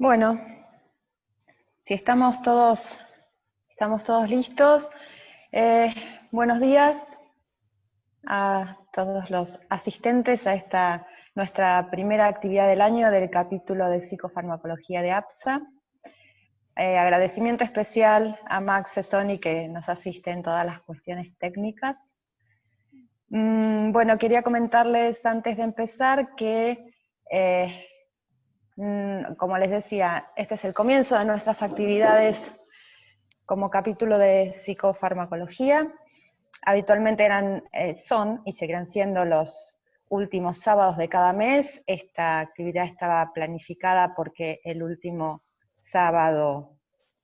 Bueno, si estamos todos listos, buenos días a todos los asistentes a esta nuestra primera actividad del año del capítulo de psicofarmacología de APSA. Agradecimiento especial a Max Cesoni, que nos asiste en todas las cuestiones técnicas. Bueno, quería comentarles antes de empezar que como les decía, este es el comienzo de nuestras actividades como capítulo de psicofarmacología. Habitualmente son y seguirán siendo los últimos sábados de cada mes. Esta actividad estaba planificada porque el último sábado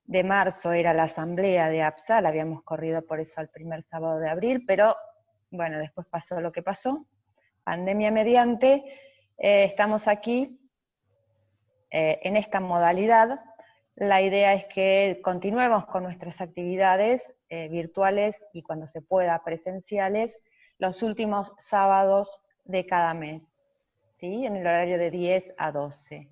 de marzo era la asamblea de APSA, la habíamos corrido por eso al primer sábado de abril, pero bueno, después pasó lo que pasó, pandemia mediante. Estamos aquí en esta modalidad. La idea es que continuemos con nuestras actividades virtuales y cuando se pueda presenciales los últimos sábados de cada mes, ¿sí? En el horario de 10 a 12.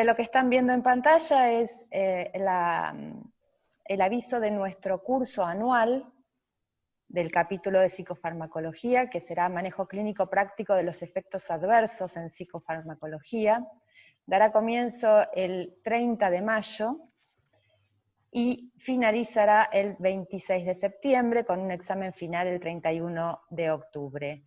Lo que están viendo en pantalla es el aviso de nuestro curso anual del capítulo de psicofarmacología, que será manejo clínico práctico de los efectos adversos en psicofarmacología. Dará comienzo el 30 de mayo y finalizará el 26 de septiembre con un examen final el 31 de octubre.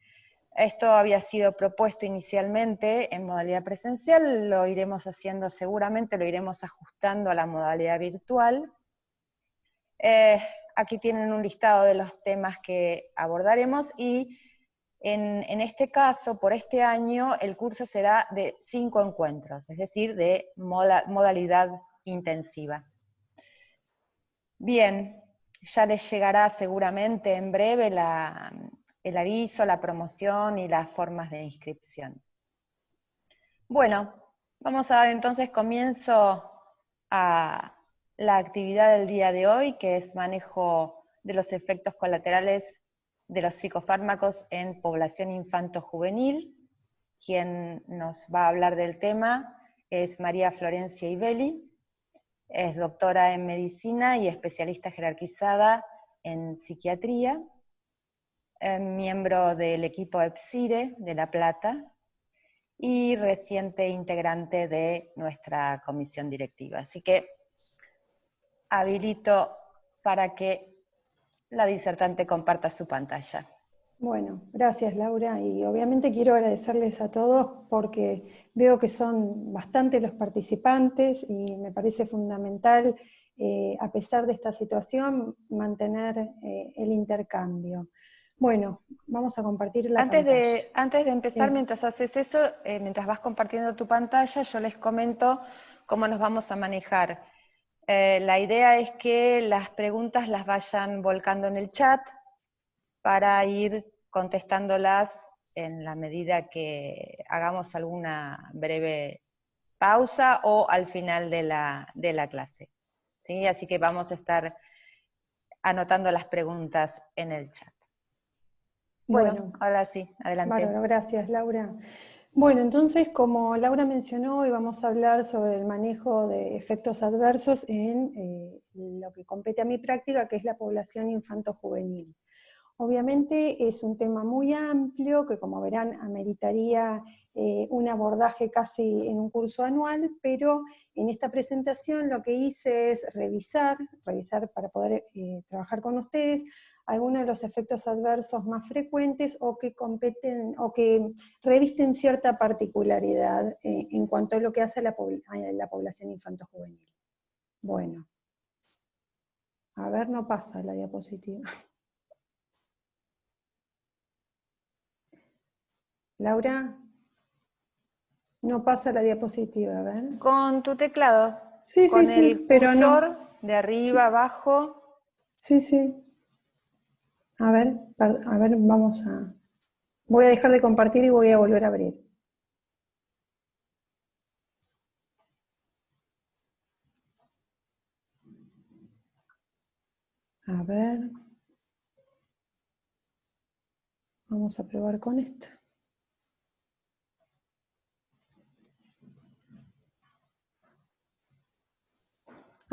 Esto había sido propuesto inicialmente en modalidad presencial, lo iremos haciendo seguramente, lo iremos ajustando a la modalidad virtual. Aquí tienen un listado de los temas que abordaremos y en este caso, por este año, el curso será de 5 encuentros, es decir, de modalidad intensiva. Bien, ya les llegará seguramente en breve el aviso, la promoción y las formas de inscripción. Bueno, vamos a dar entonces comienzo a la actividad del día de hoy, que es manejo de los efectos colaterales de los psicofármacos en población infanto-juvenil. Quien nos va a hablar del tema es María Florencia Ibelli, es doctora en medicina y especialista jerarquizada en psiquiatría, miembro del equipo EPSIRE de La Plata y reciente integrante de nuestra comisión directiva. Así que habilito para que la disertante comparta su pantalla. Bueno, gracias Laura, y obviamente quiero agradecerles a todos porque veo que son bastantes los participantes y me parece fundamental, a pesar de esta situación, mantener el intercambio. Bueno, vamos a compartir la pantalla. Antes de empezar, mientras haces eso, mientras vas compartiendo tu pantalla, yo les comento cómo nos vamos a manejar. La idea es que las preguntas las vayan volcando en el chat para ir contestándolas en la medida que hagamos alguna breve pausa o al final de la clase. ¿Sí? Así que vamos a estar anotando las preguntas en el chat. Bueno, ahora sí, adelante. Bárbaro, gracias Laura. Bueno, entonces, como Laura mencionó, hoy vamos a hablar sobre el manejo de efectos adversos en lo que compete a mi práctica, que es la población infanto-juvenil. Obviamente es un tema muy amplio que, como verán, ameritaría un abordaje casi en un curso anual, pero en esta presentación lo que hice es revisar para poder trabajar con ustedes algunos de los efectos adversos más frecuentes o que competen o que revisten cierta particularidad en cuanto a lo que hace a la población infanto-juvenil. Bueno, a ver, no pasa la diapositiva. Laura, no pasa la diapositiva, a ver. Con tu teclado, Sí, con sí, el pero cursor no. de arriba, abajo. Sí, sí. A ver, vamos a... Voy a dejar de compartir y voy a volver a abrir. A ver. Vamos a probar con esta.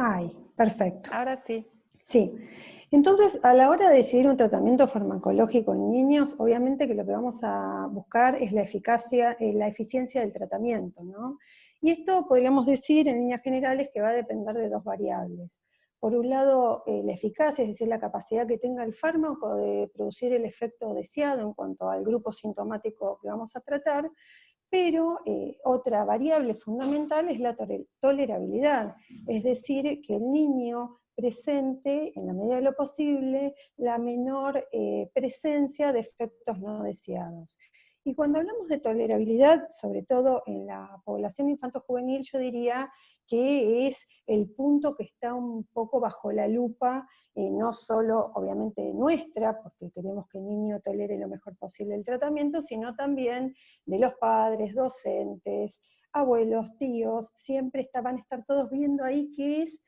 Ay, perfecto. Ahora sí. Sí. Entonces, a la hora de decidir un tratamiento farmacológico en niños, obviamente que lo que vamos a buscar es la eficacia, la eficiencia del tratamiento, ¿no? Y esto podríamos decir en líneas generales que va a depender de dos variables. Por un lado, la eficacia, es decir, la capacidad que tenga el fármaco de producir el efecto deseado en cuanto al grupo sintomático que vamos a tratar, pero otra variable fundamental es la tolerabilidad, es decir, que el niño presente, en la medida de lo posible, la menor presencia de efectos no deseados. Y cuando hablamos de tolerabilidad, sobre todo en la población infanto-juvenil, yo diría que es el punto que está un poco bajo la lupa, no solo obviamente nuestra, porque queremos que el niño tolere lo mejor posible el tratamiento, sino también de los padres, docentes, abuelos, tíos, siempre van a estar todos viendo ahí qué es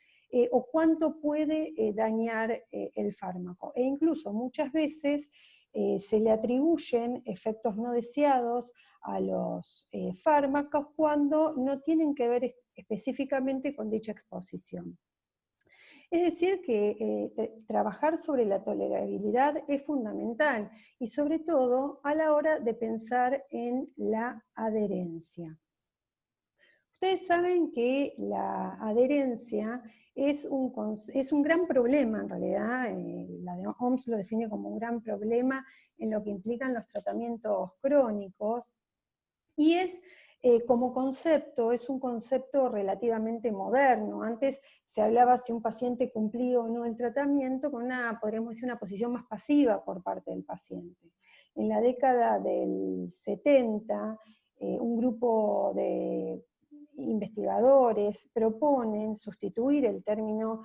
o cuánto puede dañar el fármaco. E incluso muchas veces se le atribuyen efectos no deseados a los fármacos cuando no tienen que ver específicamente con dicha exposición. Es decir, que trabajar sobre la tolerabilidad es fundamental y sobre todo a la hora de pensar en la adherencia. Ustedes saben que la adherencia es un gran problema en realidad, la de OMS lo define como un gran problema en lo que implican los tratamientos crónicos, y es como concepto, es un concepto relativamente moderno. Antes se hablaba si un paciente cumplía o no el tratamiento con una, podríamos decir, una posición más pasiva por parte del paciente. En la década del 70, un grupo de investigadores proponen sustituir el término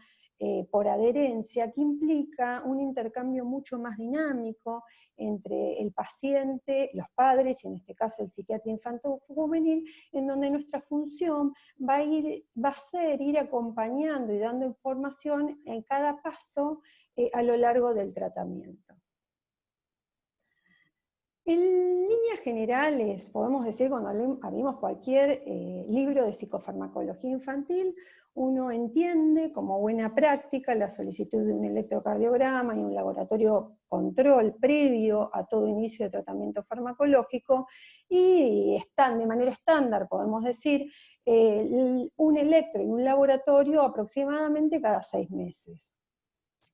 por adherencia, que implica un intercambio mucho más dinámico entre el paciente, los padres, y en este caso el psiquiatra infanto-juvenil, en donde nuestra función va a ser ir acompañando y dando información en cada paso a lo largo del tratamiento. En líneas generales, podemos decir, cuando abrimos cualquier libro de psicofarmacología infantil, uno entiende como buena práctica la solicitud de un electrocardiograma y un laboratorio control previo a todo inicio de tratamiento farmacológico, y están de manera estándar, podemos decir, un electro y un laboratorio aproximadamente cada 6 meses.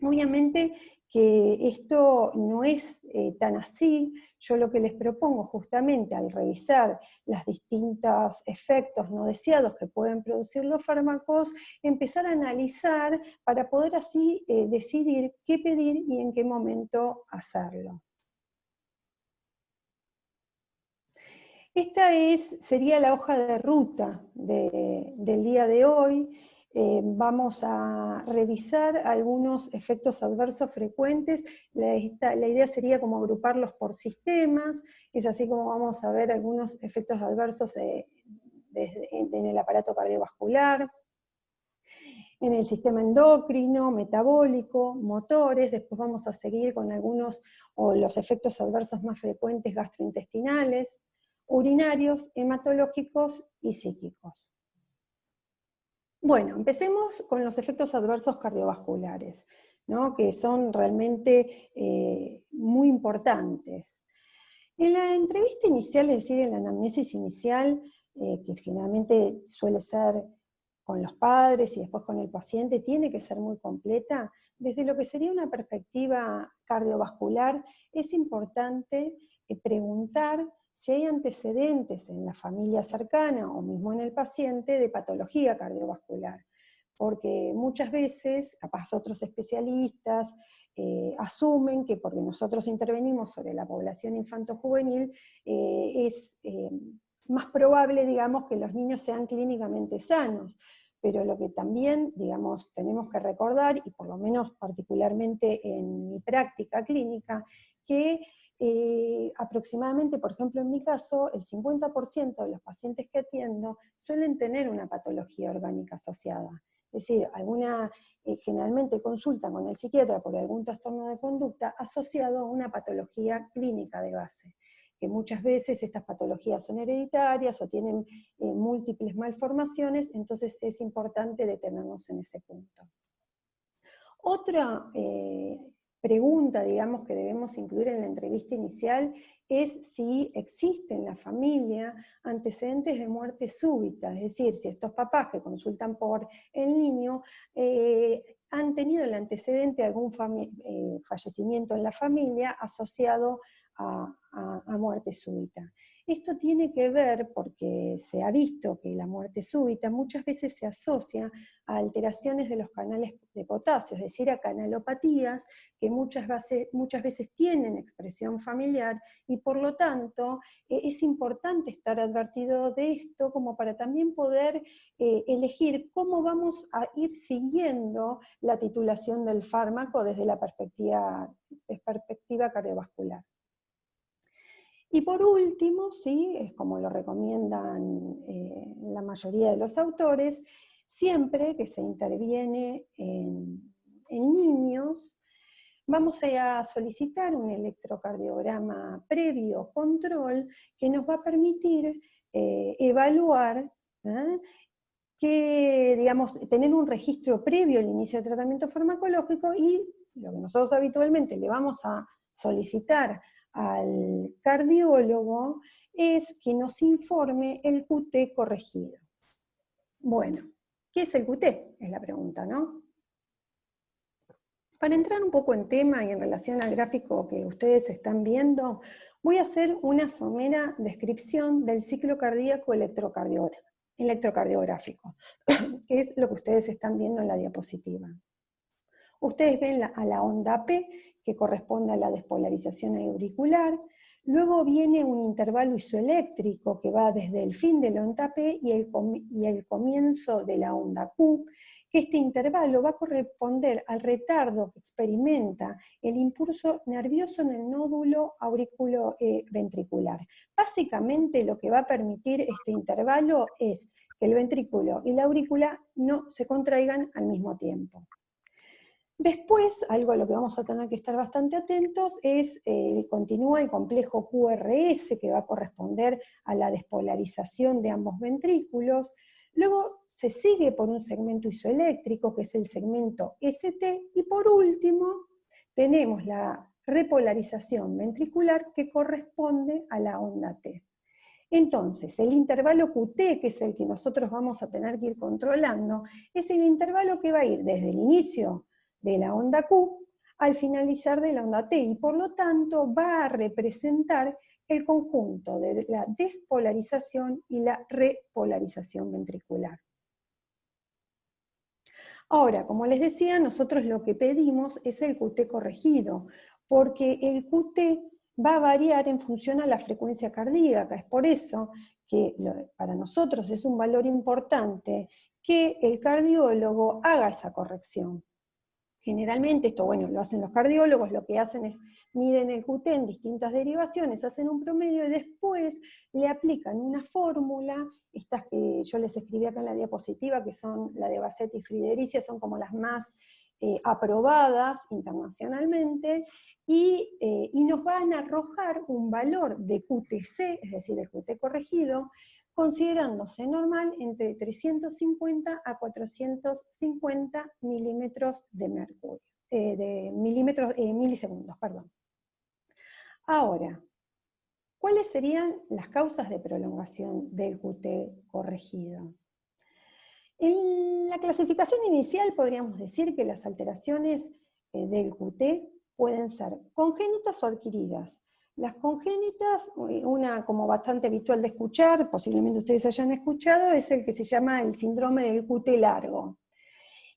Obviamente que esto no es tan así. Yo lo que les propongo justamente al revisar los distintos efectos no deseados que pueden producir los fármacos, empezar a analizar para poder así decidir qué pedir y en qué momento hacerlo. Esta sería la hoja de ruta del día de hoy. Vamos a revisar algunos efectos adversos frecuentes. La idea sería como agruparlos por sistemas, es así como vamos a ver algunos efectos adversos en el aparato cardiovascular, en el sistema endocrino, metabólico, motores. Después vamos a seguir con algunos o los efectos adversos más frecuentes gastrointestinales, urinarios, hematológicos y psíquicos. Bueno, empecemos con los efectos adversos cardiovasculares, ¿no? Que son realmente muy importantes. En la entrevista inicial, es decir, en la anamnesis inicial, que generalmente suele ser con los padres y después con el paciente, tiene que ser muy completa. Desde lo que sería una perspectiva cardiovascular, es importante preguntar si hay antecedentes en la familia cercana o mismo en el paciente de patología cardiovascular, porque muchas veces, capaz otros especialistas, asumen que porque nosotros intervenimos sobre la población infanto-juvenil, es más probable, digamos, que los niños sean clínicamente sanos. Pero lo que también, digamos, tenemos que recordar, y por lo menos particularmente en mi práctica clínica, que aproximadamente, por ejemplo en mi caso, el 50% de los pacientes que atiendo suelen tener una patología orgánica asociada. Es decir, generalmente consultan con el psiquiatra por algún trastorno de conducta asociado a una patología clínica de base, que muchas veces estas patologías son hereditarias o tienen múltiples malformaciones, entonces es importante detenernos en ese punto. Otra pregunta, digamos, que debemos incluir en la entrevista inicial es si existe en la familia antecedentes de muerte súbita, es decir, si estos papás que consultan por el niño han tenido el antecedente de algún fallecimiento en la familia asociado a muerte súbita. Esto tiene que ver porque se ha visto que la muerte súbita muchas veces se asocia a alteraciones de los canales de potasio, es decir, a canalopatías que muchas veces tienen expresión familiar y por lo tanto es importante estar advertido de esto como para también poder elegir cómo vamos a ir siguiendo la titulación del fármaco desde la perspectiva cardiovascular. Y por último, sí, es como lo recomiendan la mayoría de los autores, siempre que se interviene en niños, vamos a solicitar un electrocardiograma previo control que nos va a permitir evaluar que, digamos, tener un registro previo al inicio del tratamiento farmacológico y lo que nosotros habitualmente le vamos a solicitar al cardiólogo es que nos informe el QT corregido. Bueno, ¿qué es el QT? Es la pregunta, ¿no? Para entrar un poco en tema y en relación al gráfico que ustedes están viendo, voy a hacer una somera descripción del ciclo cardíaco electrocardiográfico, que es lo que ustedes están viendo en la diapositiva. Ustedes ven a la onda P, que corresponde a la despolarización auricular, luego viene un intervalo isoeléctrico que va desde el fin de la onda P y el comienzo de la onda Q, que este intervalo va a corresponder al retardo que experimenta el impulso nervioso en el nódulo auriculoventricular. Básicamente lo que va a permitir este intervalo es que el ventrículo y la aurícula no se contraigan al mismo tiempo. Después, algo a lo que vamos a tener que estar bastante atentos es, continúa el complejo QRS, que va a corresponder a la despolarización de ambos ventrículos. Luego se sigue por un segmento isoeléctrico, que es el segmento ST, y por último tenemos la repolarización ventricular que corresponde a la onda T. Entonces, el intervalo QT, que es el que nosotros vamos a tener que ir controlando, es el intervalo que va a ir desde el inicio de la onda Q al finalizar de la onda T, y por lo tanto va a representar el conjunto de la despolarización y la repolarización ventricular. Ahora, como les decía, nosotros lo que pedimos es el QT corregido, porque el QT va a variar en función a la frecuencia cardíaca. Es por eso que para nosotros es un valor importante que el cardiólogo haga esa corrección. Generalmente esto, bueno, lo hacen los cardiólogos, lo que hacen es miden el QT en distintas derivaciones, hacen un promedio y después le aplican una fórmula, estas que yo les escribí acá en la diapositiva, que son la de Basset y Friedericia, son como las más aprobadas internacionalmente, y nos van a arrojar un valor de QTC, es decir, de QT corregido, considerándose normal entre 350 a 450 milímetros de mercurio, milisegundos, perdón. Ahora, ¿cuáles serían las causas de prolongación del QT corregido? En la clasificación inicial podríamos decir que las alteraciones del QT pueden ser congénitas o adquiridas. Las congénitas, una como bastante habitual de escuchar, posiblemente ustedes hayan escuchado, es el que se llama el síndrome del QT largo.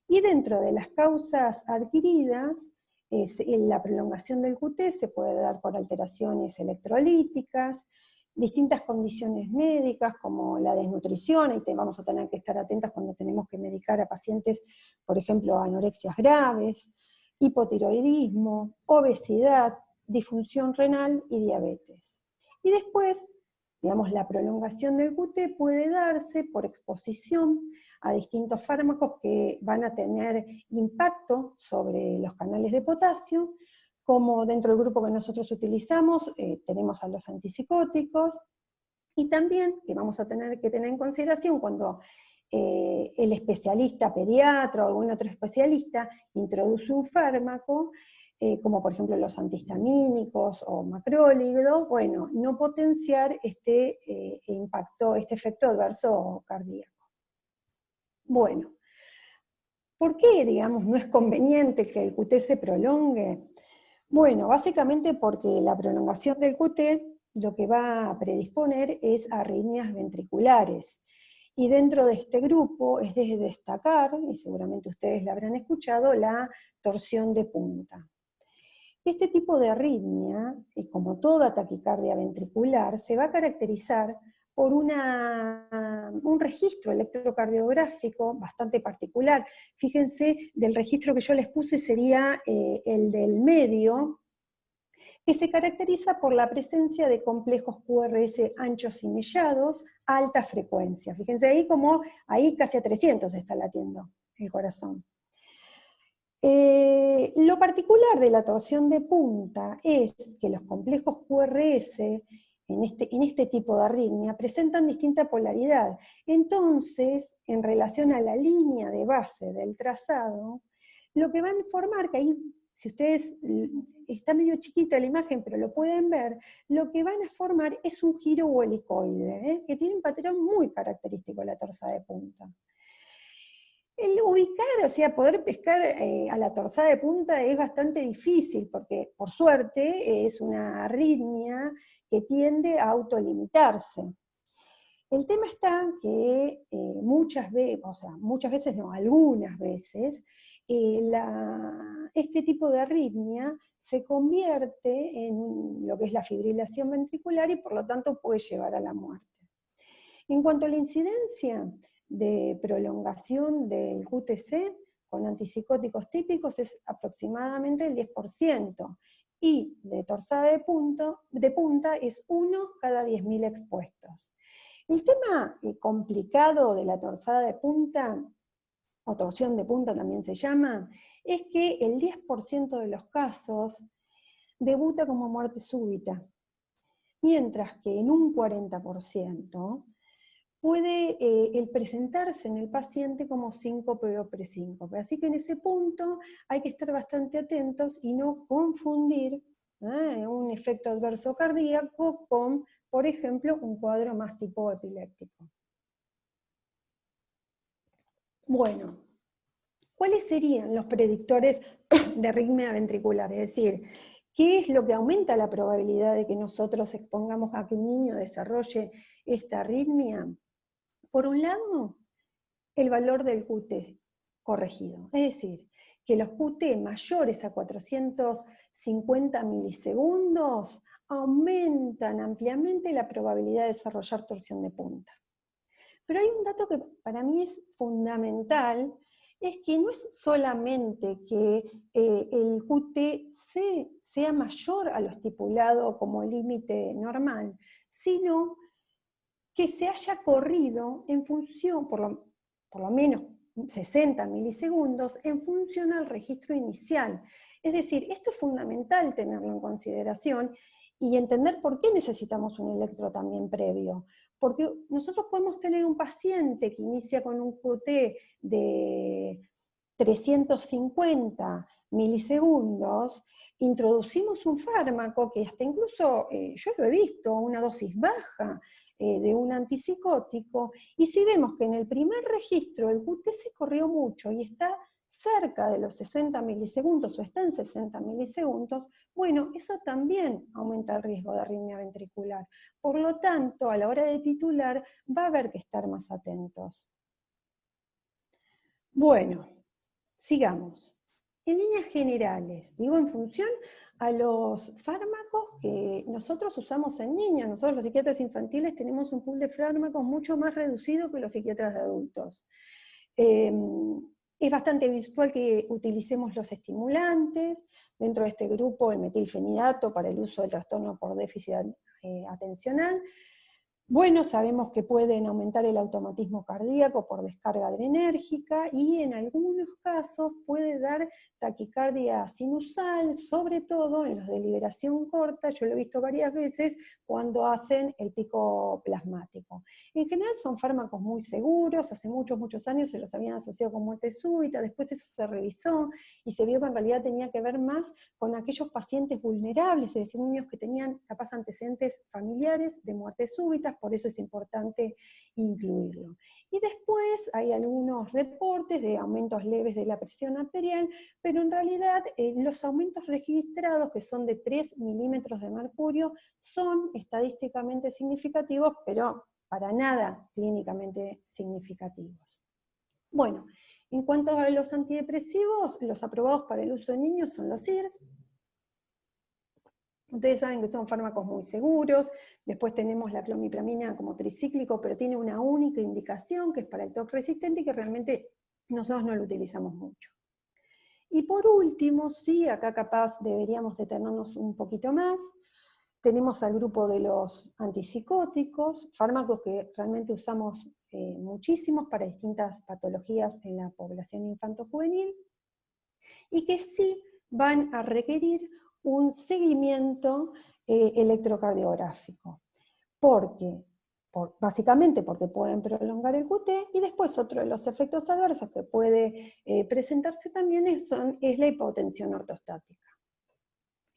Y dentro de las causas adquiridas, la prolongación del QT se puede dar por alteraciones electrolíticas, distintas condiciones médicas como la desnutrición, y vamos a tener que estar atentas cuando tenemos que medicar a pacientes, por ejemplo, anorexias graves, hipotiroidismo, obesidad, disfunción renal y diabetes. Y después, digamos, la prolongación del QT puede darse por exposición a distintos fármacos que van a tener impacto sobre los canales de potasio, como dentro del grupo que nosotros utilizamos, tenemos a los antipsicóticos, y también, que vamos a tener que tener en consideración cuando el especialista pediatra o algún otro especialista introduce un fármaco, como por ejemplo los antihistamínicos o macrólidos, bueno, no potenciar este impacto, este efecto adverso cardíaco. Bueno, ¿por qué, digamos, no es conveniente que el QT se prolongue? Bueno, básicamente porque la prolongación del QT lo que va a predisponer es arritmias ventriculares. Y dentro de este grupo es de destacar, y seguramente ustedes la habrán escuchado, la torsión de punta. Este tipo de arritmia, como toda taquicardia ventricular, se va a caracterizar por un registro electrocardiográfico bastante particular. Fíjense, del registro que yo les puse sería el del medio, que se caracteriza por la presencia de complejos QRS anchos y mellados a alta frecuencia. Fíjense ahí casi a 300 está latiendo el corazón. Lo particular de la torsión de punta es que los complejos QRS en este tipo de arritmia presentan distinta polaridad. Entonces, en relación a la línea de base del trazado, lo que van a formar, que ahí, si ustedes, está medio chiquita la imagen, pero lo pueden ver, lo que van a formar es un giro helicoide, que tiene un patrón muy característico de la torsada de punta. El ubicar, o sea, poder pescar a la torsada de punta es bastante difícil, porque por suerte es una arritmia que tiende a autolimitarse. El tema está que muchas veces no, algunas veces, este tipo de arritmia se convierte en lo que es la fibrilación ventricular y por lo tanto puede llevar a la muerte. En cuanto a la incidencia de prolongación del QTC con antipsicóticos típicos es aproximadamente el 10%, y de torsada de punta es 1 cada 10.000 expuestos. El tema complicado de la torsada de punta, o torsión de punta también se llama, es que el 10% de los casos debuta como muerte súbita, mientras que en un 40% puede el presentarse en el paciente como síncope o presíncope. Así que en ese punto hay que estar bastante atentos y no confundir un efecto adverso cardíaco con, por ejemplo, un cuadro más tipo epiléptico. Bueno, ¿cuáles serían los predictores de arritmia ventricular? Es decir, ¿qué es lo que aumenta la probabilidad de que nosotros expongamos a que un niño desarrolle esta arritmia? Por un lado, el valor del QT corregido, es decir, que los QT mayores a 450 milisegundos aumentan ampliamente la probabilidad de desarrollar torsión de punta. Pero hay un dato que para mí es fundamental, es que no es solamente que el QT sea mayor a lo estipulado como límite normal, sino que se haya corrido en función, por lo menos 60 milisegundos, en función al registro inicial. Es decir, esto es fundamental tenerlo en consideración y entender por qué necesitamos un electro también previo. Porque nosotros podemos tener un paciente que inicia con un QT de 350 milisegundos, introducimos un fármaco que hasta incluso, yo lo he visto, una dosis baja, de un antipsicótico, y si vemos que en el primer registro el QT se corrió mucho y está cerca de los 60 milisegundos o está en 60 milisegundos, bueno, eso también aumenta el riesgo de arritmia ventricular. Por lo tanto, a la hora de titular va a haber que estar más atentos. Bueno, sigamos. En líneas generales, digo en función a los fármacos que nosotros usamos en niños. Nosotros los psiquiatras infantiles tenemos un pool de fármacos mucho más reducido que los psiquiatras de adultos. Es bastante habitual que utilicemos los estimulantes, dentro de este grupo el metilfenidato para el uso del trastorno por déficit atencional, Bueno, sabemos que pueden aumentar el automatismo cardíaco por descarga adrenérgica y en algunos casos puede dar taquicardia sinusal, sobre todo en los de liberación corta, yo lo he visto varias veces cuando hacen el pico plasmático. En general son fármacos muy seguros, hace muchos años se los habían asociado con muerte súbita, después eso se revisó y se vio que en realidad tenía que ver más con aquellos pacientes vulnerables, es decir, niños que tenían capaz antecedentes familiares de muertes súbitas, por eso es importante incluirlo. Y después hay algunos reportes de aumentos leves de la presión arterial, pero en realidad los aumentos registrados, que son de 3 milímetros de mercurio, son estadísticamente significativos, pero para nada clínicamente significativos. Bueno, en cuanto a los antidepresivos, los aprobados para el uso de niños son los IRS. Ustedes saben que son fármacos muy seguros. Después tenemos la clomipramina como tricíclico, pero tiene una única indicación, que es para el TOC resistente, y que realmente nosotros no lo utilizamos mucho. Y por último, sí, acá capaz deberíamos detenernos un poquito más, tenemos al grupo de los antipsicóticos, fármacos que realmente usamos muchísimos para distintas patologías en la población infanto-juvenil, y que sí van a requerir un seguimiento electrocardiográfico. Básicamente porque pueden prolongar el QT, y después otro de los efectos adversos que puede presentarse también es la hipotensión ortostática.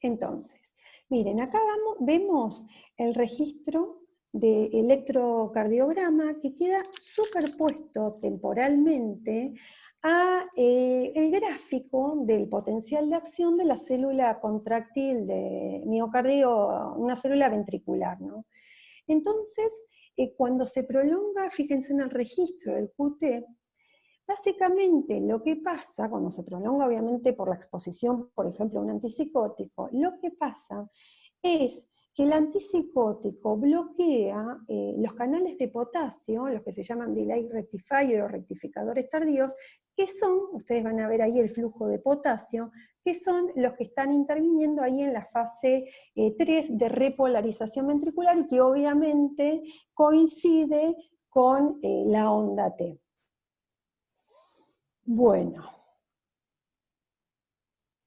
Entonces, miren, acá vemos el registro de electrocardiograma que queda superpuesto temporalmente a el gráfico del potencial de acción de la célula contráctil de miocardio, una célula ventricular, ¿no? Entonces, cuando se prolonga, fíjense en el registro del QT, básicamente lo que pasa, cuando se prolonga obviamente por la exposición, por ejemplo, a un antipsicótico, lo que pasa es que el antipsicótico bloquea los canales de potasio, los que se llaman delay rectifier o rectificadores tardíos, que son, ustedes van a ver ahí el flujo de potasio, que son los que están interviniendo ahí en la fase 3 de repolarización ventricular, y que obviamente coincide con la onda T. Bueno,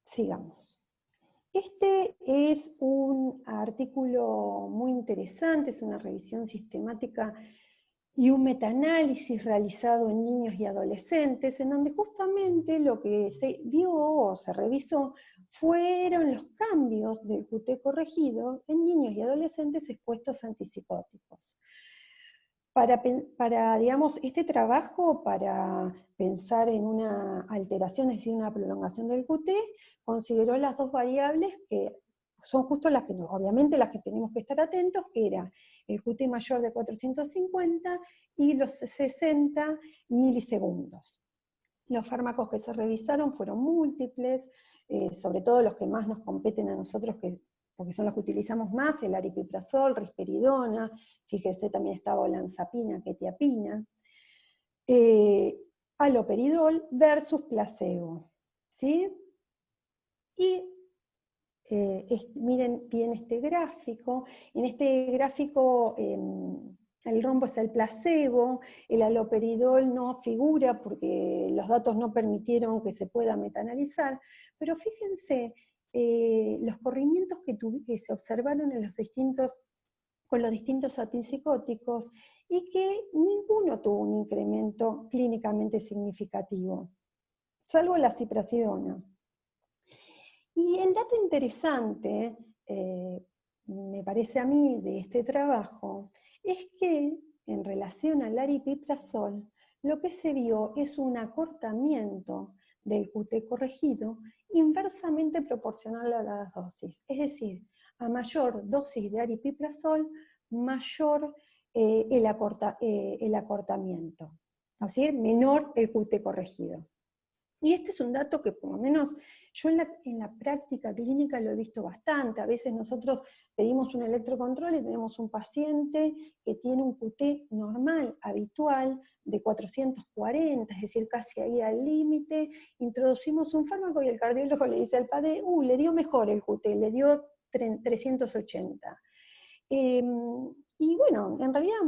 sigamos. Este es un artículo muy interesante, es una revisión sistemática y un metaanálisis realizado en niños y adolescentes, en donde justamente lo que se vio o se revisó fueron los cambios del QT corregido en niños y adolescentes expuestos a antipsicóticos. Para, digamos, este trabajo, para pensar en una alteración, es decir, una prolongación del QT, consideró las dos variables que son justo las que, obviamente, las que tenemos que estar atentos, que era el QT mayor de 450 y los 60 milisegundos. Los fármacos que se revisaron fueron múltiples, sobre todo los que más nos competen a nosotros, porque son los que utilizamos más, el aripiprazol, risperidona, fíjese también estaba olanzapina, quetiapina, haloperidol versus placebo, ¿sí? Y miren bien este gráfico, en este gráfico el rombo es el placebo, el haloperidol no figura porque los datos no permitieron que se pueda metaanalizar, pero fíjense los corrimientos que se observaron con los distintos antipsicóticos, y que ninguno tuvo un incremento clínicamente significativo, salvo la ciprasidona. Y el dato interesante, me parece a mí, de este trabajo, es que en relación al aripiprazol, lo que se vio es un acortamiento del QT corregido inversamente proporcional a la dosis. Es decir, a mayor dosis de aripiprazol, mayor el acortamiento. O sea, menor el QT corregido. Y este es un dato que por lo menos yo en la práctica clínica lo he visto bastante. A veces nosotros pedimos un electrocontrol y tenemos un paciente que tiene un QT normal, habitual, de 440, es decir, casi ahí al límite. Introducimos un fármaco y el cardiólogo le dice al padre, le dio mejor el QT, le dio 380. Y bueno, en realidad,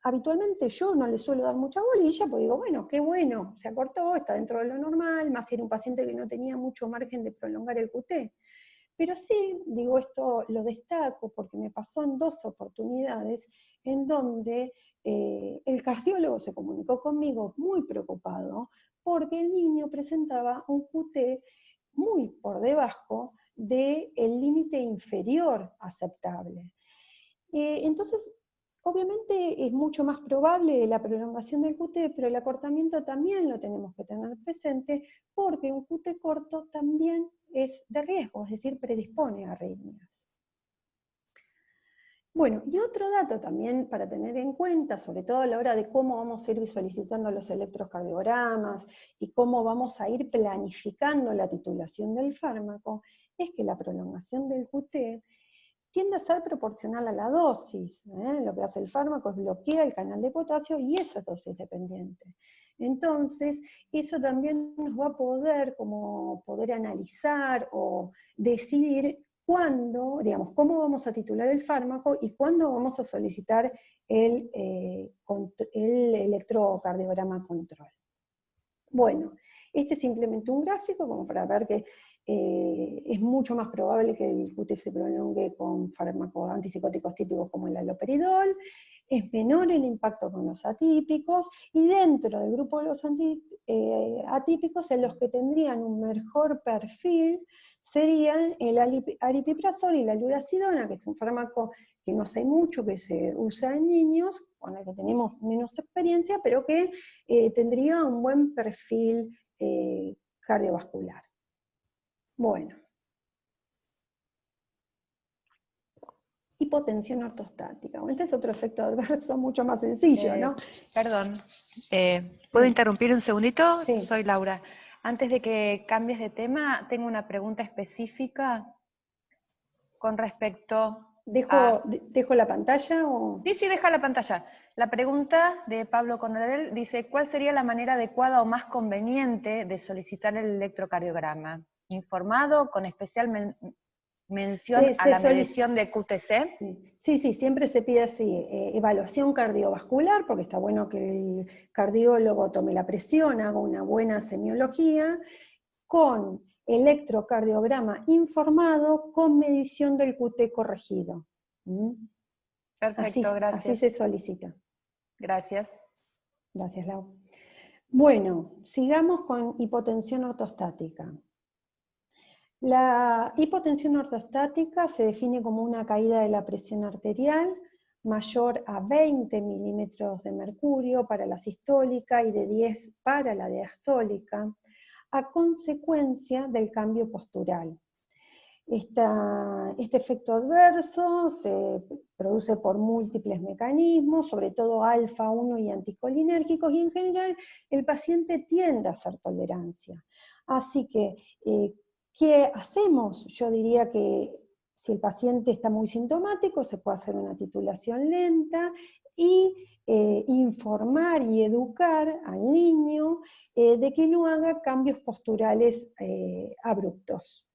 habitualmente yo no le suelo dar mucha bolilla, porque digo, bueno, qué bueno, se acortó, está dentro de lo normal, más si era un paciente que no tenía mucho margen de prolongar el QT. Pero sí, digo, esto lo destaco porque me pasó en 2 oportunidades en donde el cardiólogo se comunicó conmigo muy preocupado porque el niño presentaba un QT muy por debajo del límite inferior aceptable. Entonces, obviamente es mucho más probable la prolongación del QT, pero el acortamiento también lo tenemos que tener presente porque un QT corto también es de riesgo, es decir, predispone a arritmias. Bueno, y otro dato también para tener en cuenta, sobre todo a la hora de cómo vamos a ir solicitando los electrocardiogramas y cómo vamos a ir planificando la titulación del fármaco, es que la prolongación del QT tiende a ser proporcional a la dosis. Lo que hace el fármaco es bloquear el canal de potasio y eso es dosis dependiente. Entonces, eso también nos va a poder analizar o decidir cuándo, digamos, cómo vamos a titular el fármaco y cuándo vamos a solicitar el electrocardiograma control. Bueno, este es simplemente un gráfico como para ver que es mucho más probable que el QT se prolongue con fármacos antipsicóticos típicos como el haloperidol, es menor el impacto con los atípicos, y dentro del grupo de los atípicos, en los que tendrían un mejor perfil serían el aripiprazol y la lurasidona, que es un fármaco que no hace mucho que se usa en niños, con el que tenemos menos experiencia, pero que tendría un buen perfil cardiovascular. Bueno. Hipotensión ortostática. Este es otro efecto adverso mucho más sencillo, ¿no? Perdón, ¿puedo interrumpir un segundito? Sí. Soy Laura. Antes de que cambies de tema, tengo una pregunta específica con respecto a... ¿Dejo la pantalla o...? Sí, deja la pantalla. La pregunta de Pablo Conorel dice, ¿cuál sería la manera adecuada o más conveniente de solicitar el electrocardiograma? ¿Informado, con especial mención a la medición de QTc? Sí, siempre se pide así, evaluación cardiovascular, porque está bueno que el cardiólogo tome la presión, haga una buena semiología, con electrocardiograma informado, con medición del QT corregido. Perfecto, gracias. Así se solicita. Gracias. Gracias, Lau. Bueno, sigamos con hipotensión ortostática. La hipotensión ortostática se define como una caída de la presión arterial mayor a 20 milímetros de mercurio para la sistólica y de 10 para la diastólica, a consecuencia del cambio postural. Este efecto adverso se produce por múltiples mecanismos, sobre todo alfa-1 y anticolinérgicos, y en general el paciente tiende a hacer tolerancia. Así que, ¿qué hacemos? Yo diría que si el paciente está muy sintomático, se puede hacer una titulación lenta y informar y educar al niño de que no haga cambios posturales abruptos.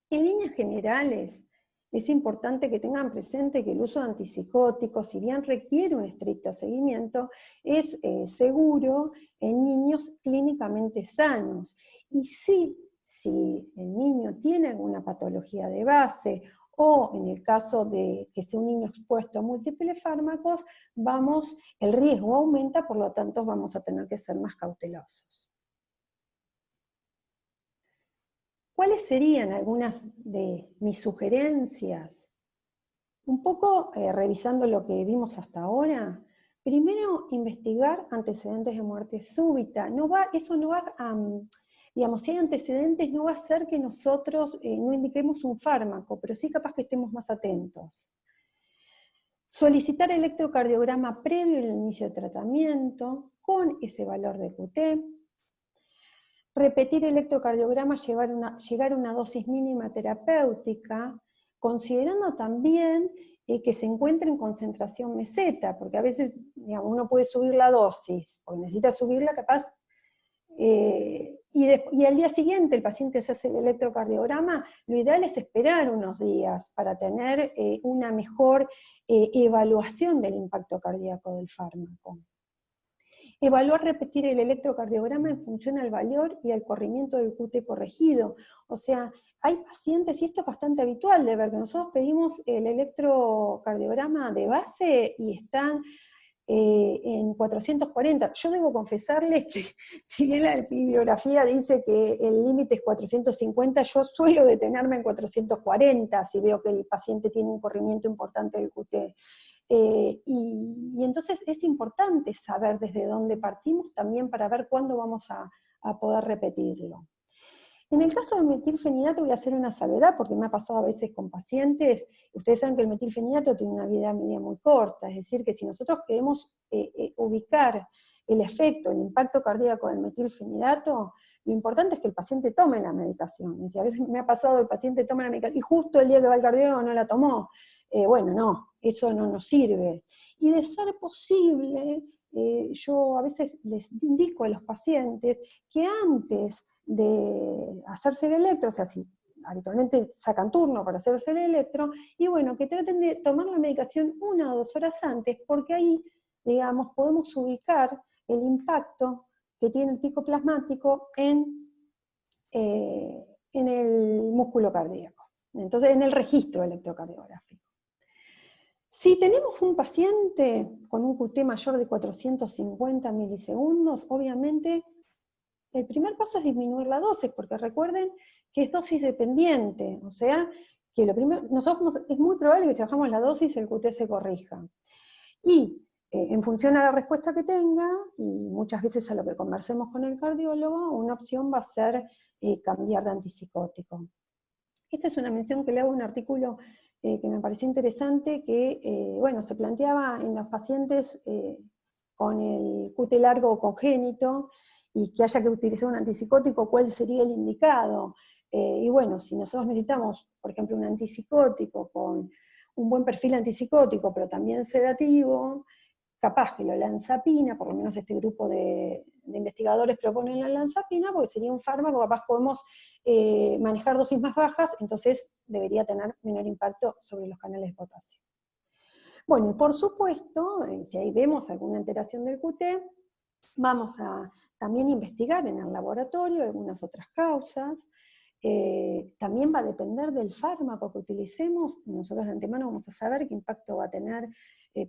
En líneas generales, es importante que tengan presente que el uso de antipsicóticos, si bien requiere un estricto seguimiento, es seguro en niños clínicamente sanos. Y si el niño tiene alguna patología de base, o en el caso de que sea un niño expuesto a múltiples fármacos, el riesgo aumenta, por lo tanto vamos a tener que ser más cautelosos. ¿Cuáles serían algunas de mis sugerencias? Un poco revisando lo que vimos hasta ahora. Primero, investigar antecedentes de muerte súbita. Eso no va a, digamos, si hay antecedentes, no va a hacer que nosotros no indiquemos un fármaco, pero sí capaz que estemos más atentos. Solicitar electrocardiograma previo al inicio de tratamiento con ese valor de QT. Repetir electrocardiograma, llegar a una dosis mínima terapéutica, considerando también que se encuentre en concentración meseta, porque a veces, digamos, uno puede subir la dosis, o necesita subirla capaz, y al día siguiente el paciente se hace el electrocardiograma, lo ideal es esperar unos días para tener una mejor evaluación del impacto cardíaco del fármaco. Evaluar repetir el electrocardiograma en función al valor y al corrimiento del QT corregido. O sea, hay pacientes, y esto es bastante habitual de ver, que nosotros pedimos el electrocardiograma de base y están en 440. Yo debo confesarles que si bien la bibliografía dice que el límite es 450, yo suelo detenerme en 440 si veo que el paciente tiene un corrimiento importante del QT. Y entonces es importante saber desde dónde partimos también para ver cuándo vamos a poder repetirlo. En el caso del metilfenidato voy a hacer una salvedad porque me ha pasado a veces con pacientes. Ustedes saben que el metilfenidato tiene una vida media muy corta, es decir, que si nosotros queremos ubicar el efecto, el impacto cardíaco del metilfenidato, lo importante es que el paciente tome la medicación. Es decir, a veces me ha pasado el paciente toma la medicación y justo el día que va al cardiólogo no la tomó. Bueno, no, eso no nos sirve. Y de ser posible, yo a veces les indico a los pacientes que antes de hacerse el electro, o sea, si habitualmente sacan turno para hacerse el electro, y bueno, que traten de tomar la medicación 1 o 2 horas antes, porque ahí, digamos, podemos ubicar el impacto que tiene el pico plasmático en el músculo cardíaco, entonces en el registro electrocardiográfico. Si tenemos un paciente con un QT mayor de 450 milisegundos, obviamente el primer paso es disminuir la dosis, porque recuerden que es dosis dependiente, o sea, que lo primero, es muy probable que si bajamos la dosis el QT se corrija. Y en función a la respuesta que tenga, y muchas veces a lo que conversemos con el cardiólogo, una opción va a ser cambiar de antipsicótico. Esta es una mención que le hago en un artículo que me pareció interesante, que bueno, se planteaba en los pacientes con el QT largo congénito, y que haya que utilizar un antipsicótico, ¿cuál sería el indicado? Y bueno, si nosotros necesitamos, por ejemplo, un antipsicótico con un buen perfil antipsicótico, pero también sedativo, capaz que la olanzapina, por lo menos este grupo de investigadores proponen la olanzapina, porque sería un fármaco, capaz podemos manejar dosis más bajas, entonces debería tener menor impacto sobre los canales de potasio. Bueno, y por supuesto, si ahí vemos alguna alteración del QT, vamos a también investigar en el laboratorio algunas otras causas. También va a depender del fármaco que utilicemos, y nosotros de antemano vamos a saber qué impacto va a tener,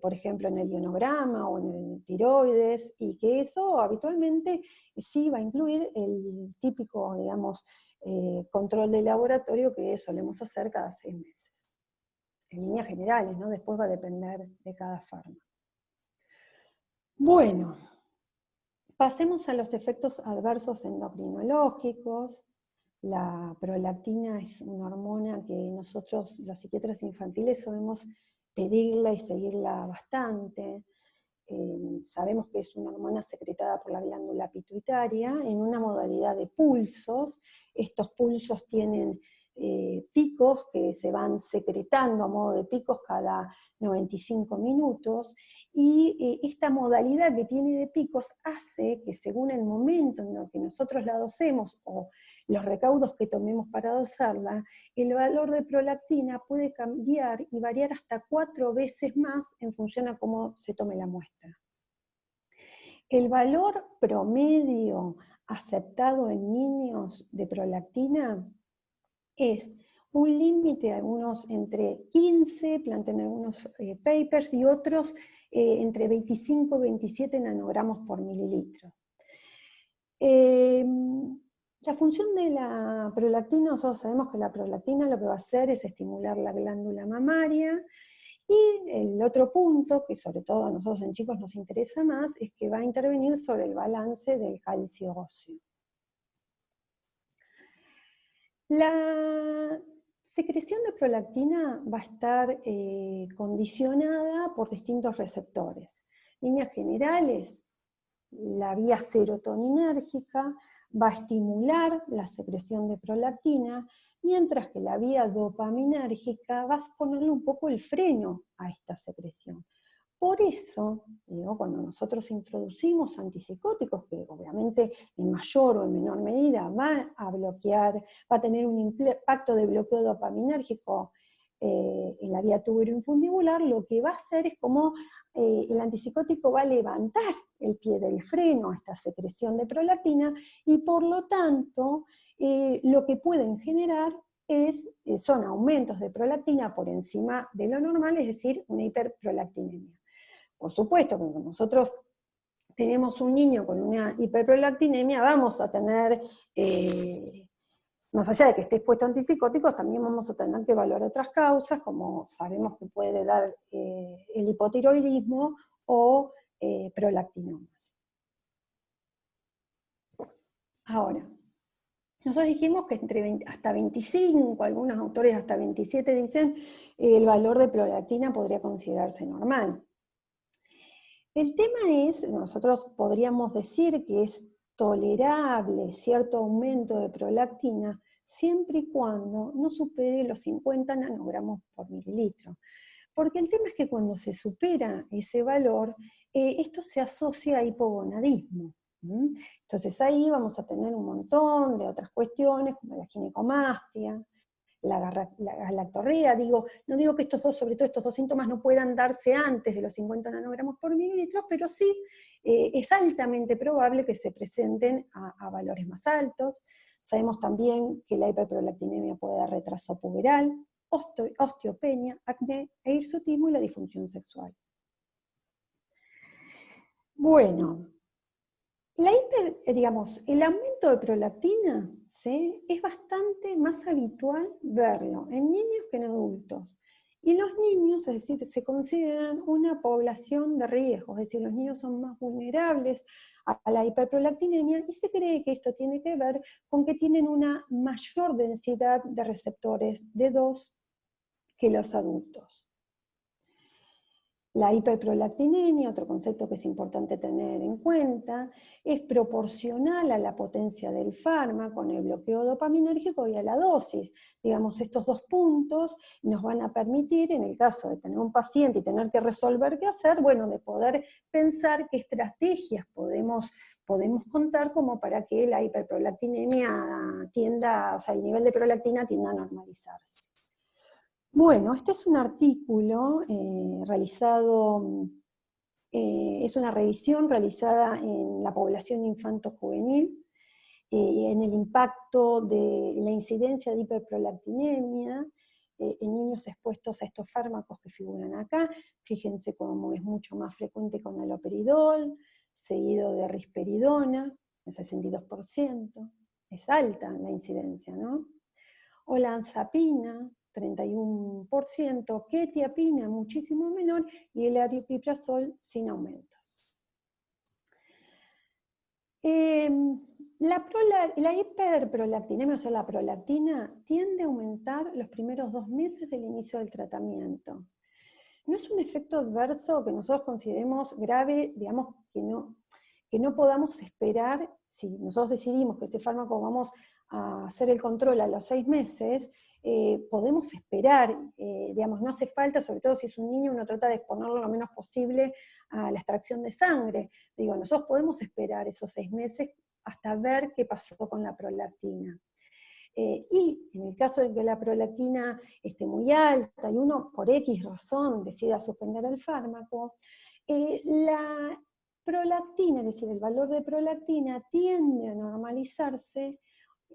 por ejemplo, en el ionograma o en el tiroides, y que eso habitualmente sí va a incluir el típico, digamos, control de laboratorio que solemos hacer cada 6 meses. En líneas generales, ¿no? Después va a depender de cada fármaco. Bueno, pasemos a los efectos adversos endocrinológicos. La prolactina es una hormona que nosotros, los psiquiatras infantiles, sabemos pedirla y seguirla bastante. Sabemos que es una hormona secretada por la glándula pituitaria en una modalidad de pulsos. Estos pulsos tienen picos que se van secretando a modo de picos cada 95 minutos, y esta modalidad que tiene de picos hace que según el momento en el que nosotros la dosemos o los recaudos que tomemos para dosarla, el valor de prolactina puede cambiar y variar hasta 4 veces más en función a cómo se tome la muestra. El valor promedio aceptado en niños de prolactina es un límite, algunos entre 15, plantean algunos papers, y otros entre 25 y 27 nanogramos por mililitro. La función de la prolactina, nosotros sabemos que la prolactina lo que va a hacer es estimular la glándula mamaria, y el otro punto, que sobre todo a nosotros en chicos nos interesa más, es que va a intervenir sobre el balance del calcio óseo. La secreción de prolactina va a estar condicionada por distintos receptores. En líneas generales, la vía serotoninérgica va a estimular la secreción de prolactina, mientras que la vía dopaminérgica va a ponerle un poco el freno a esta secreción. Por eso, digo, cuando nosotros introducimos antipsicóticos, que obviamente en mayor o en menor medida van a bloquear, va a tener un impacto de bloqueo dopaminérgico en la vía tuberoinfundibular, lo que va a hacer es como el antipsicótico va a levantar el pie del freno a esta secreción de prolactina, y por lo tanto lo que pueden generar son aumentos de prolactina por encima de lo normal, es decir, una hiperprolactinemia. Por supuesto, cuando nosotros tenemos un niño con una hiperprolactinemia, vamos a tener, más allá de que esté expuesto a antipsicóticos, también vamos a tener que evaluar otras causas, como sabemos que puede dar el hipotiroidismo o prolactinomas. Ahora, nosotros dijimos que hasta 25, algunos autores hasta 27 dicen, el valor de prolactina podría considerarse normal. El tema es, nosotros podríamos decir que es tolerable cierto aumento de prolactina siempre y cuando no supere los 50 nanogramos por mililitro. Porque el tema es que cuando se supera ese valor, esto se asocia a hipogonadismo. Entonces ahí vamos a tener un montón de otras cuestiones, como la ginecomastia, la galactorrea. No digo que estos dos, sobre todo estos dos síntomas, no puedan darse antes de los 50 nanogramos por mililitro, pero sí es altamente probable que se presenten a valores más altos. Sabemos también que la hiperprolactinemia puede dar retraso puberal, osteopenia, acné, hirsutismo y la disfunción sexual. Bueno, el aumento de prolactina, ¿sí?, es bastante más habitual verlo en niños que en adultos. Y los niños, es decir, se consideran una población de riesgo, es decir, los niños son más vulnerables a la hiperprolactinemia, y se cree que esto tiene que ver con que tienen una mayor densidad de receptores D2 que los adultos. La hiperprolactinemia, otro concepto que es importante tener en cuenta, es proporcional a la potencia del fármaco, en el bloqueo dopaminérgico y a la dosis. Digamos, estos dos puntos nos van a permitir, en el caso de tener un paciente y tener que resolver qué hacer, bueno, de poder pensar qué estrategias podemos contar como para que la hiperprolactinemia tienda, o sea, el nivel de prolactina tienda a normalizarse. Bueno, este es un artículo realizado, es una revisión realizada en la población infanto-juvenil, en el impacto de la incidencia de hiperprolactinemia en niños expuestos a estos fármacos que figuran acá. Fíjense cómo es mucho más frecuente con haloperidol, seguido de risperidona, el 62%, es alta la incidencia, ¿no? Olanzapina, 31%, quetiapina, muchísimo menor, y el aripiprazol sin aumentos. La hiperprolactinemia, o sea, la prolactina, tiende a aumentar los primeros 2 meses del inicio del tratamiento. No es un efecto adverso que nosotros consideremos grave, digamos, que no podamos esperar. Si nosotros decidimos que ese fármaco vamos a hacer el control a los 6 meses, podemos esperar, digamos, no hace falta, sobre todo si es un niño, uno trata de exponerlo lo menos posible a la extracción de sangre. Nosotros podemos esperar esos 6 meses hasta ver qué pasó con la prolactina. Y en el caso de que la prolactina esté muy alta y uno por X razón decida suspender el fármaco, la prolactina, es decir, el valor de prolactina tiende a normalizarse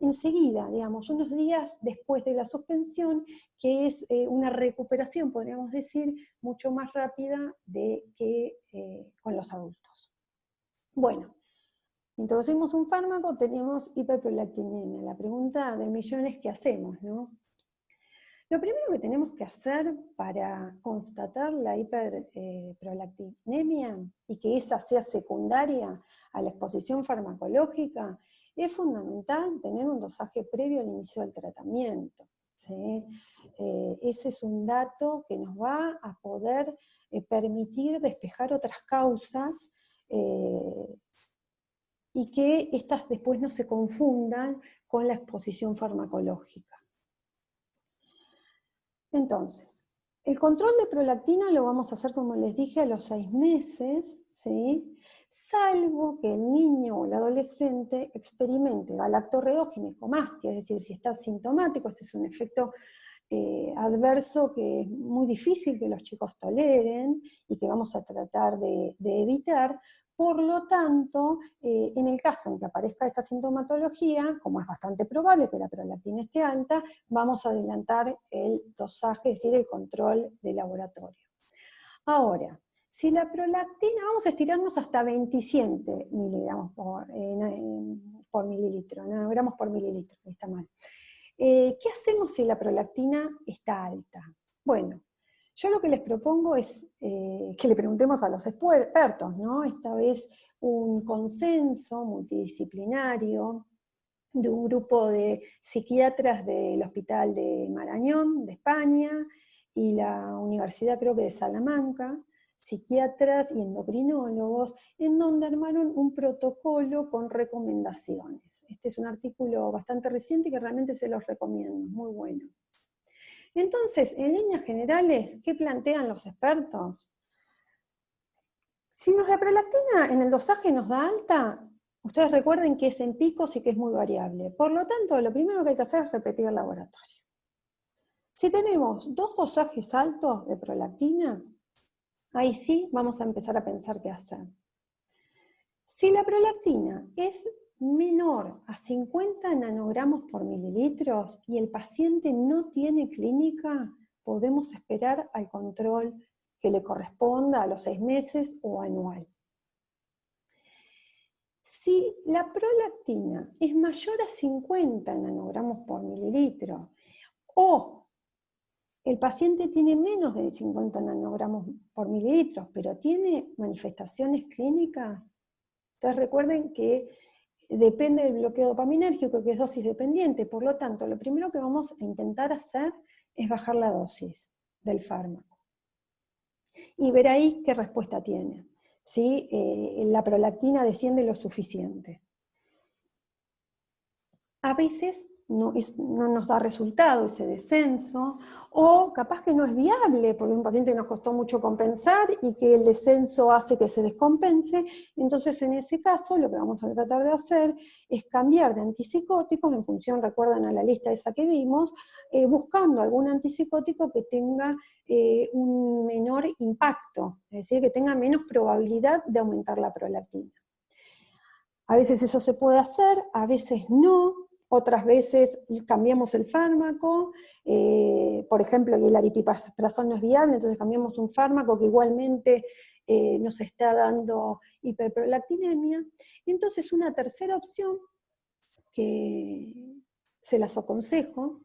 enseguida, digamos, unos días después de la suspensión, que es una recuperación, podríamos decir, mucho más rápida que con los adultos. Bueno, introducimos un fármaco, tenemos hiperprolactinemia. La pregunta del millón es ¿qué hacemos, no? Lo primero que tenemos que hacer para constatar la hiperprolactinemia y que esa sea secundaria a la exposición farmacológica, es fundamental tener un dosaje previo al inicio del tratamiento, ¿sí? Ese es un dato que nos va a poder permitir despejar otras causas y que estas después no se confundan con la exposición farmacológica. Entonces, El control de prolactina lo vamos a hacer, como les dije, a los 6 meses, ¿sí? Salvo que el niño o el adolescente experimente galactorreógenecomastia, es decir, si está sintomático, este es un efecto adverso que es muy difícil que los chicos toleren y que vamos a tratar de evitar. Por lo tanto, en el caso en que aparezca esta sintomatología, como es bastante probable que la prolactina esté alta, vamos a adelantar el dosaje, es decir, el control de laboratorio. Ahora, si la prolactina, vamos a estirarnos hasta 27 miligramos por mililitro, nanogramos por mililitro, está mal. ¿Qué hacemos si la prolactina está alta? Bueno, yo lo que les propongo es que le preguntemos a los expertos, ¿no? Esta vez un consenso multidisciplinario de un grupo de psiquiatras del Hospital de Marañón, de España, y la Universidad, creo que de Salamanca, psiquiatras y endocrinólogos, en donde armaron un protocolo con recomendaciones. Este es un artículo bastante reciente que realmente se los recomiendo, muy bueno. Entonces, en líneas generales, ¿qué plantean los expertos? Si la prolactina en el dosaje nos da alta, ustedes recuerden que es en picos y que es muy variable. Por lo tanto, lo primero que hay que hacer es repetir el laboratorio. Si tenemos 2 dosajes altos de prolactina, ahí sí vamos a empezar a pensar qué hacer. Si la prolactina es menor a 50 nanogramos por mililitros y el paciente no tiene clínica, podemos esperar al control que le corresponda a los 6 meses o anual. Si la prolactina es mayor a 50 nanogramos por mililitro o el paciente tiene menos de 50 nanogramos por mililitro, pero tiene manifestaciones clínicas, entonces recuerden que depende del bloqueo dopaminérgico, que es dosis dependiente, por lo tanto, lo primero que vamos a intentar hacer es bajar la dosis del fármaco y ver ahí qué respuesta tiene. ¿Sí? La prolactina desciende lo suficiente. A veces no nos da resultado ese descenso, o capaz que no es viable, porque un paciente nos costó mucho compensar y que el descenso hace que se descompense. Entonces, en ese caso, lo que vamos a tratar de hacer es cambiar de antipsicóticos en función, recuerdan a la lista esa que vimos, buscando algún antipsicótico que tenga un menor impacto, es decir, que tenga menos probabilidad de aumentar la prolactina. A veces eso se puede hacer, a veces no. Otras veces cambiamos el fármaco, por ejemplo, el aripiprazol no es viable, entonces cambiamos un fármaco que igualmente nos está dando hiperprolactinemia. Entonces una tercera opción, que se las aconsejo,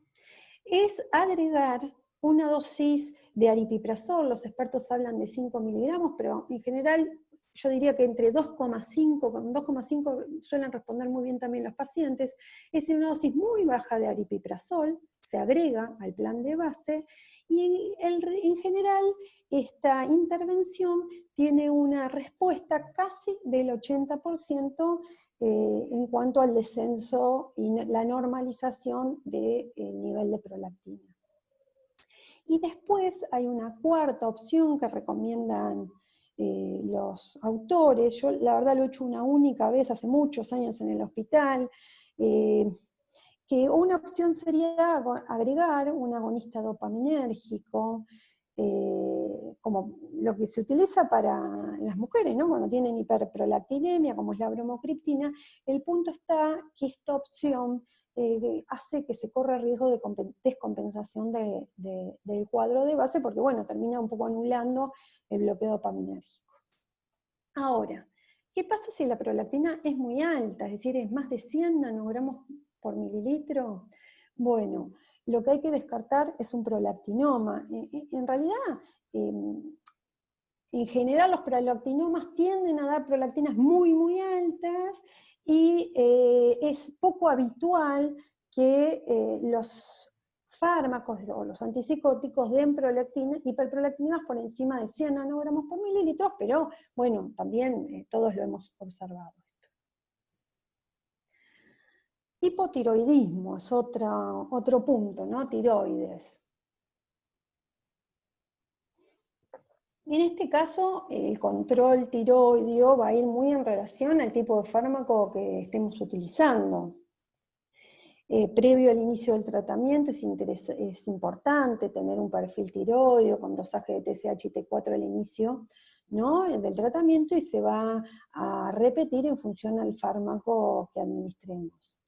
es agregar una dosis de aripiprazol. Los expertos hablan de 5 miligramos, pero en general yo diría que entre 2,5, con 2,5 suelen responder muy bien también los pacientes, es una dosis muy baja de aripiprazol, se agrega al plan de base, y en general esta intervención tiene una respuesta casi del 80% en cuanto al descenso y la normalización del nivel de prolactina. Y después hay una cuarta opción que recomiendan los autores. Yo la verdad lo he hecho una única vez hace muchos años en el hospital, que una opción sería agregar un agonista dopaminérgico, como lo que se utiliza para las mujeres, ¿no? Cuando tienen hiperprolactinemia, como es la bromocriptina. El punto está que esta opción hace que se corra riesgo de descompensación del cuadro de base, porque bueno, termina un poco anulando el bloqueo dopaminérgico. Ahora, ¿qué pasa si la prolactina es muy alta, es decir, es más de 100 nanogramos por mililitro? Bueno, lo que hay que descartar es un prolactinoma. En realidad, en general los prolactinomas tienden a dar prolactinas muy, muy altas, y es poco habitual que los fármacos o los antipsicóticos den hiperprolactinas por encima de 100 nanogramos por mililitro, pero bueno, también todos lo hemos observado. Hipotiroidismo es otro punto, ¿no? Tiroides. En este caso, el control tiroideo va a ir muy en relación al tipo de fármaco que estemos utilizando. Previo al inicio del tratamiento es importante tener un perfil tiroideo con dosaje de TSH y T4 al inicio, ¿no?, del tratamiento, y se va a repetir en función al fármaco que administremos.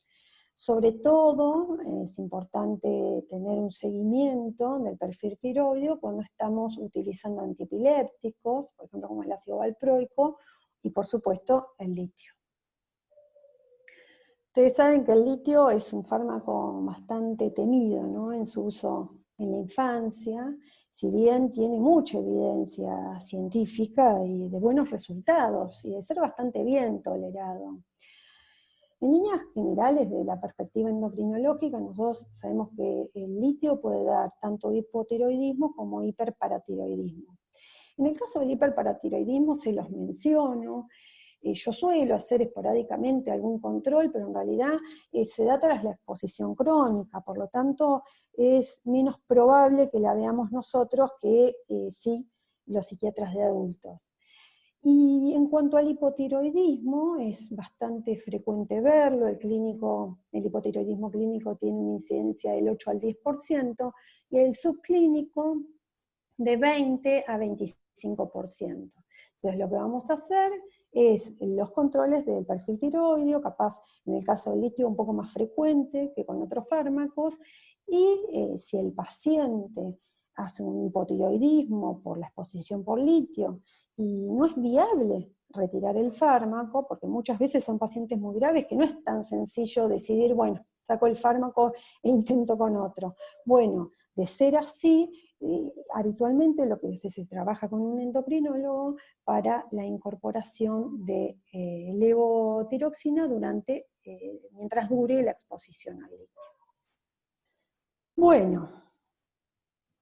Sobre todo, es importante tener un seguimiento del perfil tiroideo cuando estamos utilizando antiepilépticos, por ejemplo como el ácido valproico, y por supuesto el litio. Ustedes saben que el litio es un fármaco bastante temido, ¿no?, en su uso en la infancia, si bien tiene mucha evidencia científica y de buenos resultados, y de ser bastante bien tolerado. En líneas generales, de la perspectiva endocrinológica, nosotros sabemos que el litio puede dar tanto hipotiroidismo como hiperparatiroidismo. En el caso del hiperparatiroidismo se los menciono. Yo suelo hacer esporádicamente algún control, pero en realidad se da tras la exposición crónica, por lo tanto es menos probable que la veamos nosotros que sí los psiquiatras de adultos. Y en cuanto al hipotiroidismo, es bastante frecuente verlo. El hipotiroidismo clínico tiene una incidencia del 8 al 10%, y el subclínico de 20 a 25%. Entonces lo que vamos a hacer es los controles del perfil tiroideo, capaz en el caso del litio un poco más frecuente que con otros fármacos, y si el paciente hace un hipotiroidismo por la exposición por litio y no es viable retirar el fármaco, porque muchas veces son pacientes muy graves que no es tan sencillo decidir, bueno, saco el fármaco e intento con otro. Bueno, de ser así, habitualmente lo que se trabaja con un endocrinólogo para la incorporación de levotiroxina mientras dure la exposición al litio. Bueno,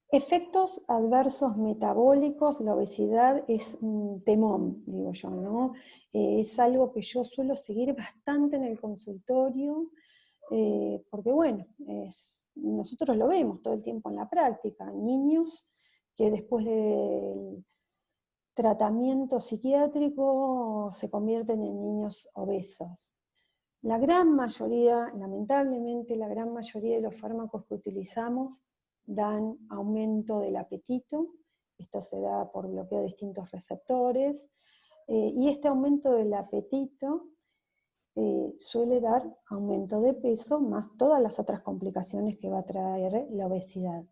efectos adversos metabólicos, la obesidad es un temón, digo yo, ¿no? Es algo que yo suelo seguir bastante en el consultorio, porque bueno, nosotros lo vemos todo el tiempo en la práctica, niños que después del tratamiento psiquiátrico se convierten en niños obesos. La gran mayoría, lamentablemente, la gran mayoría de los fármacos que utilizamos dan aumento del apetito. Esto se da por bloqueo de distintos receptores, y este aumento del apetito suele dar aumento de peso, más todas las otras complicaciones que va a traer la obesidad.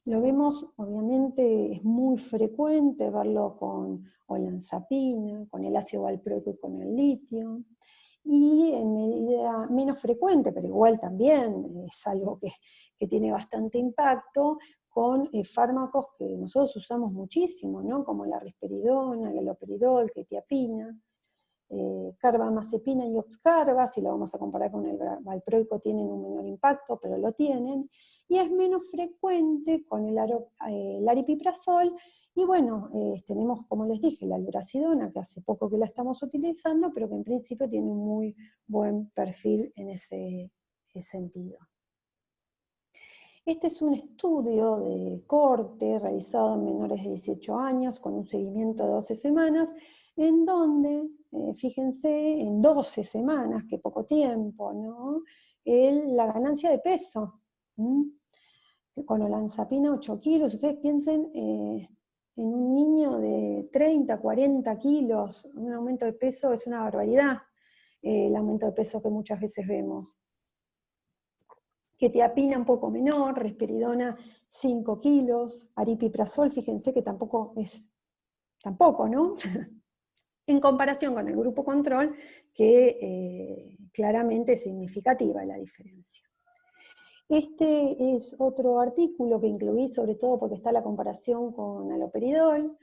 Lo vemos, obviamente, es muy frecuente verlo con olanzapina, con el ácido valproico y con el litio, y en medida menos frecuente, pero igual también es algo que tiene bastante impacto, con fármacos que nosotros usamos muchísimo, ¿no?, como la risperidona, el haloperidol, quetiapina, carbamazepina y oxcarba. Si lo vamos a comparar con el valproico, tienen un menor impacto, pero lo tienen, y es menos frecuente con el aripiprazol. Y bueno, tenemos, como les dije, la lurasidona, que hace poco que la estamos utilizando, pero que en principio tiene un muy buen perfil en ese sentido. Este es un estudio de corte realizado en menores de 18 años con un seguimiento de 12 semanas, en donde, fíjense, en 12 semanas, que poco tiempo, ¿no?, la ganancia de peso. Con olanzapina 8 kilos, ustedes piensen en un niño de 30, 40 kilos, un aumento de peso es una barbaridad, el aumento de peso que muchas veces vemos. Quetiapina un poco menor, risperidona 5 kilos, aripiprazol, fíjense que tampoco, ¿no? En comparación con el grupo control, que claramente es significativa la diferencia. Este es otro artículo que incluí, sobre todo porque está la comparación con haloperidol,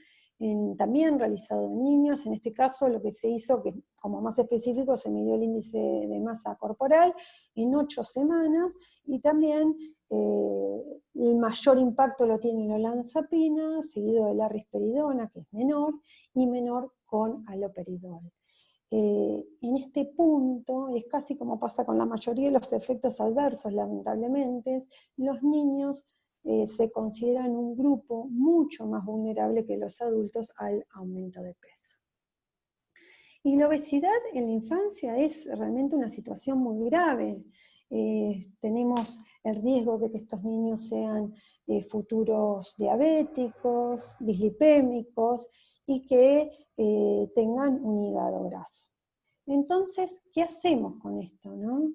también realizado en niños. En este caso lo que se hizo, que como más específico, se midió el índice de masa corporal en 8 semanas, y también el mayor impacto lo tiene la olanzapina, seguido de la risperidona, que es menor, y menor con haloperidol. En este punto, es casi como pasa con la mayoría de los efectos adversos, lamentablemente, los niños se consideran un grupo mucho más vulnerable que los adultos al aumento de peso. Y la obesidad en la infancia es realmente una situación muy grave. Tenemos el riesgo de que estos niños sean futuros diabéticos, dislipémicos y que tengan un hígado graso. Entonces, ¿qué hacemos con esto, no?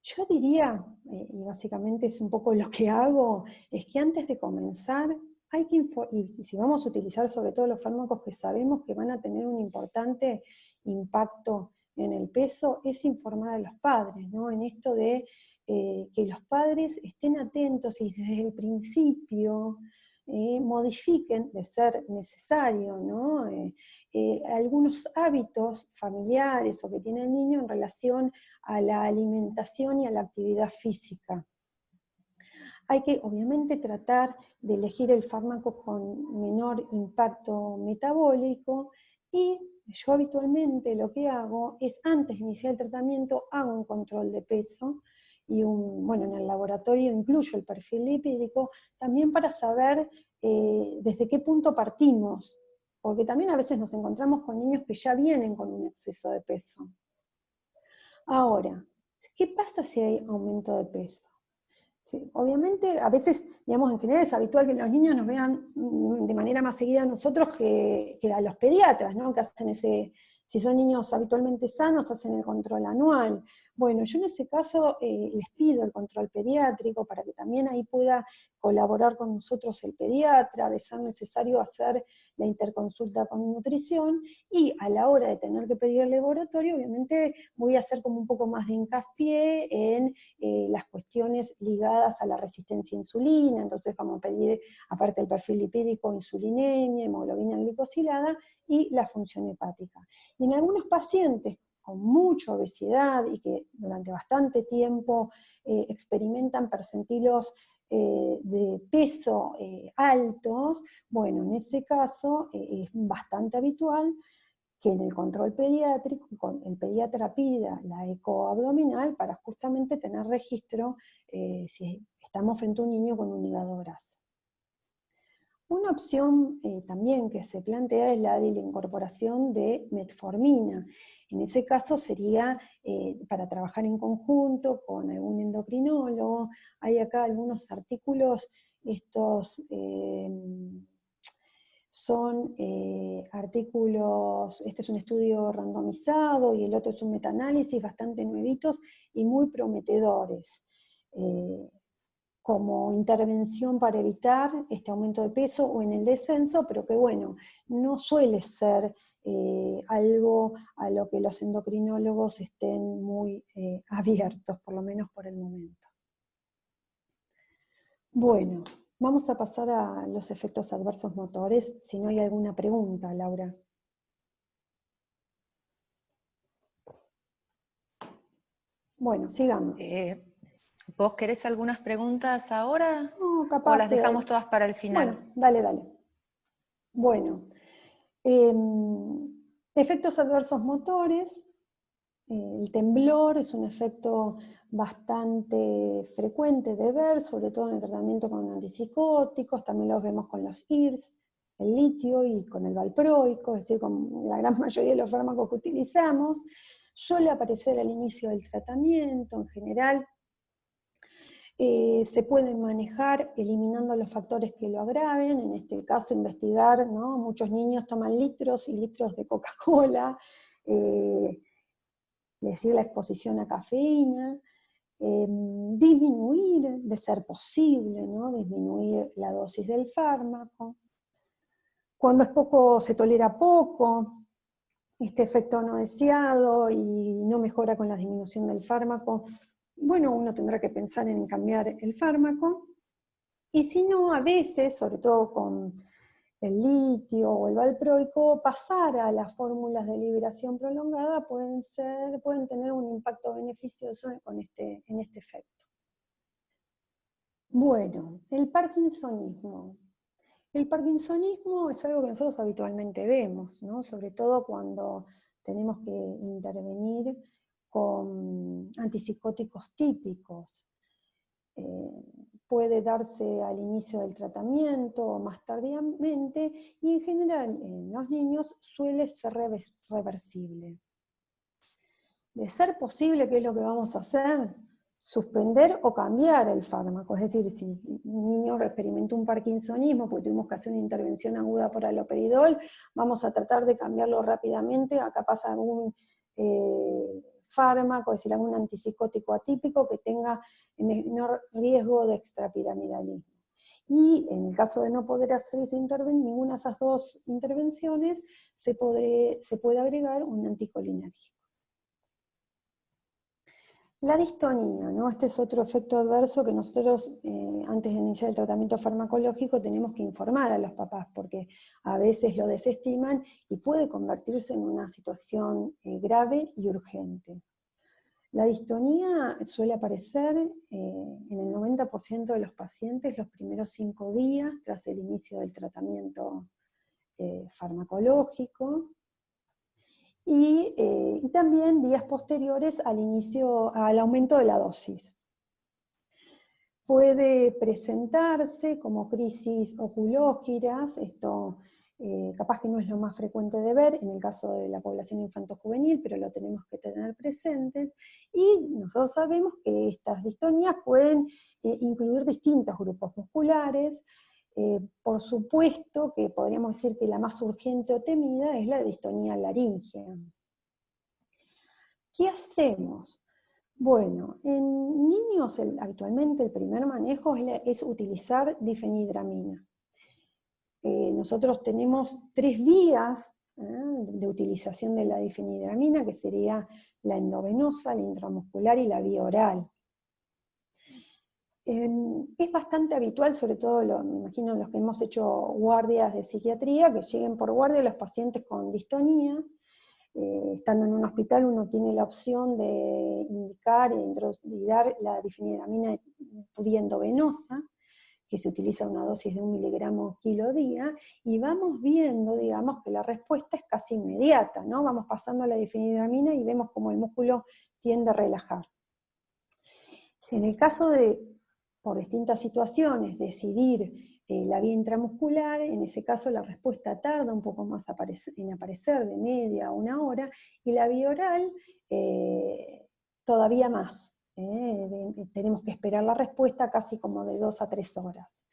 Yo diría, y básicamente es un poco lo que hago, es que antes de comenzar hay que y si vamos a utilizar sobre todo los fármacos que sabemos que van a tener un importante impacto en el peso, es informar a los padres, ¿no? En esto de que los padres estén atentos y desde el principio modifiquen, de ser necesario, ¿no? Algunos hábitos familiares o que tiene el niño en relación a la alimentación y a la actividad física. Hay que obviamente tratar de elegir el fármaco con menor impacto metabólico y yo habitualmente lo que hago es antes de iniciar el tratamiento hago un control de peso y bueno, en el laboratorio incluyo el perfil lipídico también para saber desde qué punto partimos, porque también a veces nos encontramos con niños que ya vienen con un exceso de peso. Ahora, ¿qué pasa si hay aumento de peso? Sí, obviamente, a veces, digamos, en general es habitual que los niños nos vean de manera más seguida a nosotros que a los pediatras, ¿no? Que hacen si son niños habitualmente sanos, hacen el control anual. Bueno, yo en ese caso les pido el control pediátrico para que también ahí pueda colaborar con nosotros el pediatra, de ser necesario hacer la interconsulta con nutrición, y a la hora de tener que pedir el laboratorio, obviamente voy a hacer como un poco más de hincapié en las cuestiones ligadas a la resistencia a insulina, entonces vamos a pedir, aparte del perfil lipídico, insulinemia, hemoglobina glicosilada y la función hepática. Y en algunos pacientes con mucha obesidad y que durante bastante tiempo experimentan percentilos de peso altos, bueno, en ese caso es bastante habitual que en el control pediátrico el pediatra pida la eco abdominal para justamente tener registro si estamos frente a un niño con un hígado graso. Una opción también que se plantea es la de la incorporación de metformina. En ese caso sería para trabajar en conjunto con algún endocrinólogo. Hay acá algunos artículos, estos son artículos, este es un estudio randomizado y el otro es un metaanálisis bastante nuevitos y muy prometedores. Como intervención para evitar este aumento de peso o en el descenso, pero que bueno, no suele ser algo a lo que los endocrinólogos estén muy abiertos, por lo menos por el momento. Bueno, vamos a pasar a los efectos adversos motores, si no hay alguna pregunta, Laura. Bueno, sigamos. ¿Vos querés algunas preguntas ahora? No, capaz, ¿O las dejamos todas para el final? Bueno, dale. Bueno, efectos adversos motores. El temblor es un efecto bastante frecuente de ver, sobre todo en el tratamiento con antipsicóticos, también los vemos con los IRS, el litio y con el valproico, es decir, con la gran mayoría de los fármacos que utilizamos. Suele aparecer al inicio del tratamiento, en general. Se pueden manejar eliminando los factores que lo agraven, en este caso investigar, ¿no? Muchos niños toman litros y litros de Coca-Cola, decir la exposición a cafeína, disminuir, de ser posible, ¿no? Disminuir la dosis del fármaco. Cuando es poco, se tolera poco, este efecto no deseado y no mejora con la disminución del fármaco, bueno, uno tendrá que pensar en cambiar el fármaco. Y si no, a veces, sobre todo con el litio o el valproico, pasar a las fórmulas de liberación prolongada pueden tener un impacto beneficioso en este efecto. Bueno, el parkinsonismo. El parkinsonismo es algo que nosotros habitualmente vemos, ¿no? Sobre todo cuando tenemos que intervenir con antipsicóticos típicos. puede darse al inicio del tratamiento o más tardíamente, y en general en los niños suele ser reversible. De ser posible, ¿qué es lo que vamos a hacer? Suspender o cambiar el fármaco. Es decir, si un niño experimentó un parkinsonismo porque tuvimos que hacer una intervención aguda por haloperidol, vamos a tratar de cambiarlo rápidamente a capaz algún fármaco, es decir, algún antipsicótico atípico que tenga menor riesgo de extrapiramidalismo. Y en el caso de no poder hacer ninguna de esas dos intervenciones, se puede agregar un anticolinérgico. La distonía, ¿no? Este es otro efecto adverso que nosotros, antes de iniciar el tratamiento farmacológico, tenemos que informar a los papás, porque a veces lo desestiman y puede convertirse en una situación grave y urgente. La distonía suele aparecer en el 90% de los pacientes los primeros 5 días tras el inicio del tratamiento farmacológico, y también días posteriores al aumento de la dosis. Puede presentarse como crisis oculógiras, esto capaz que no es lo más frecuente de ver en el caso de la población infantojuvenil, pero lo tenemos que tener presentes, y nosotros sabemos que estas distonías pueden incluir distintos grupos musculares. Por supuesto que podríamos decir que la más urgente o temida es la distonía laríngea. ¿Qué hacemos? Bueno, en niños actualmente el primer manejo es utilizar difenhidramina. Nosotros tenemos 3 vías de utilización de la difenhidramina, que sería la endovenosa, la intramuscular y la vía oral. Es bastante habitual, sobre todo me imagino los que hemos hecho guardias de psiquiatría, que lleguen por guardia los pacientes con distonía. Estando en un hospital uno tiene la opción de indicar y dar la difenhidramina vía endovenosa, que se utiliza una dosis de 1 miligramo kilo día, y vamos viendo, digamos, que la respuesta es casi inmediata, ¿no? Vamos pasando la difenhidramina y vemos como el músculo tiende a relajar. Si en el caso de, por distintas situaciones, decidir la vía intramuscular, en ese caso la respuesta tarda un poco más en aparecer, de media a 1 hora, y la vía oral todavía más. Tenemos que esperar la respuesta casi como de 2 a 3 horas.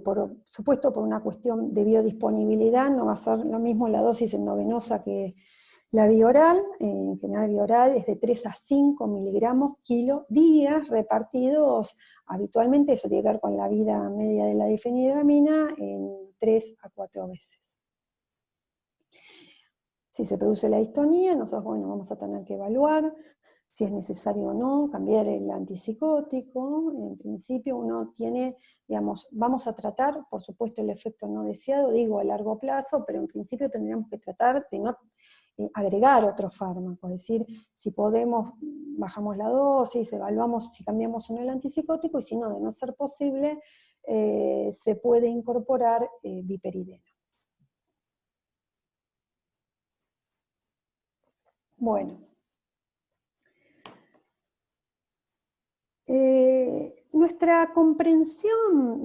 Por supuesto, por una cuestión de biodisponibilidad, no va a ser lo mismo la dosis endovenosa que la vía oral. En general, vía oral es de 3 a 5 miligramos kilo día, repartidos habitualmente, eso tiene que ver con la vida media de la difenhidramina, en 3 a 4 veces. Si se produce la distonía, nosotros vamos a tener que evaluar si es necesario o no cambiar el antipsicótico. En principio uno tiene, vamos a tratar, por supuesto, el efecto no deseado, digo a largo plazo, pero en principio tendríamos que tratar de no agregar otro fármaco, es decir, si podemos, bajamos la dosis, evaluamos si cambiamos o no el antipsicótico, y si no, de no ser posible, se puede incorporar viperideno. Bueno. Nuestra comprensión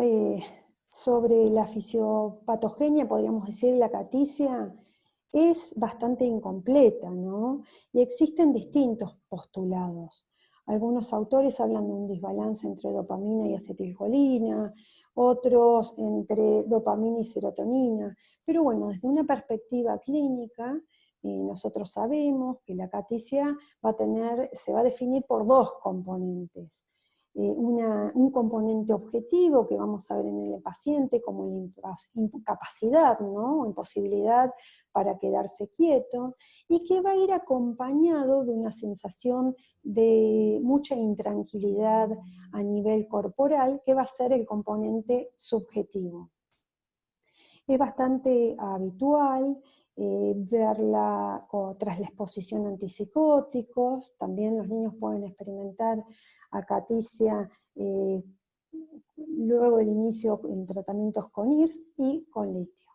sobre la fisiopatogenia, podríamos decir, la caticia, es bastante incompleta, ¿no? Y existen distintos postulados. Algunos autores hablan de un desbalance entre dopamina y acetilcolina, otros entre dopamina y serotonina, pero bueno, desde una perspectiva clínica, nosotros sabemos que la caticia se va a definir por 2 componentes. Un componente objetivo que vamos a ver en el paciente como la incapacidad, ¿no? Imposibilidad para quedarse quieto, y que va a ir acompañado de una sensación de mucha intranquilidad a nivel corporal, que va a ser el componente subjetivo. Es bastante habitual verla tras la exposición a antipsicóticos. También los niños pueden experimentar acaticia luego del inicio en tratamientos con IRS y con litio.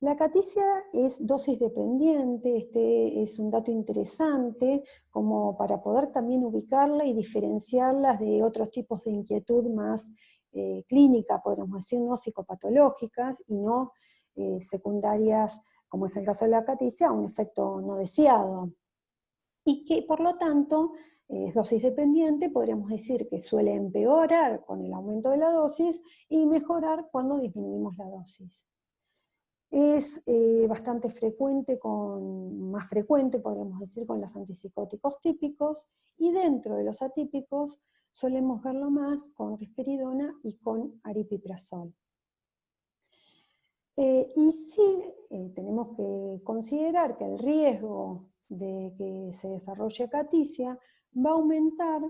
La acaticia es dosis dependiente, este es un dato interesante como para poder también ubicarla y diferenciarlas de otros tipos de inquietud más clínica, podríamos decir, no psicopatológicas y no secundarias, como es el caso de la acaticia, a un efecto no deseado. Y que por lo tanto es dosis dependiente, podríamos decir que suele empeorar con el aumento de la dosis y mejorar cuando disminuimos la dosis. Es bastante frecuente, más frecuente, podríamos decir, con los antipsicóticos típicos, y dentro de los atípicos solemos verlo más con risperidona y con aripiprazol. Y sí, tenemos que considerar que el riesgo de que se desarrolle acaticia va a aumentar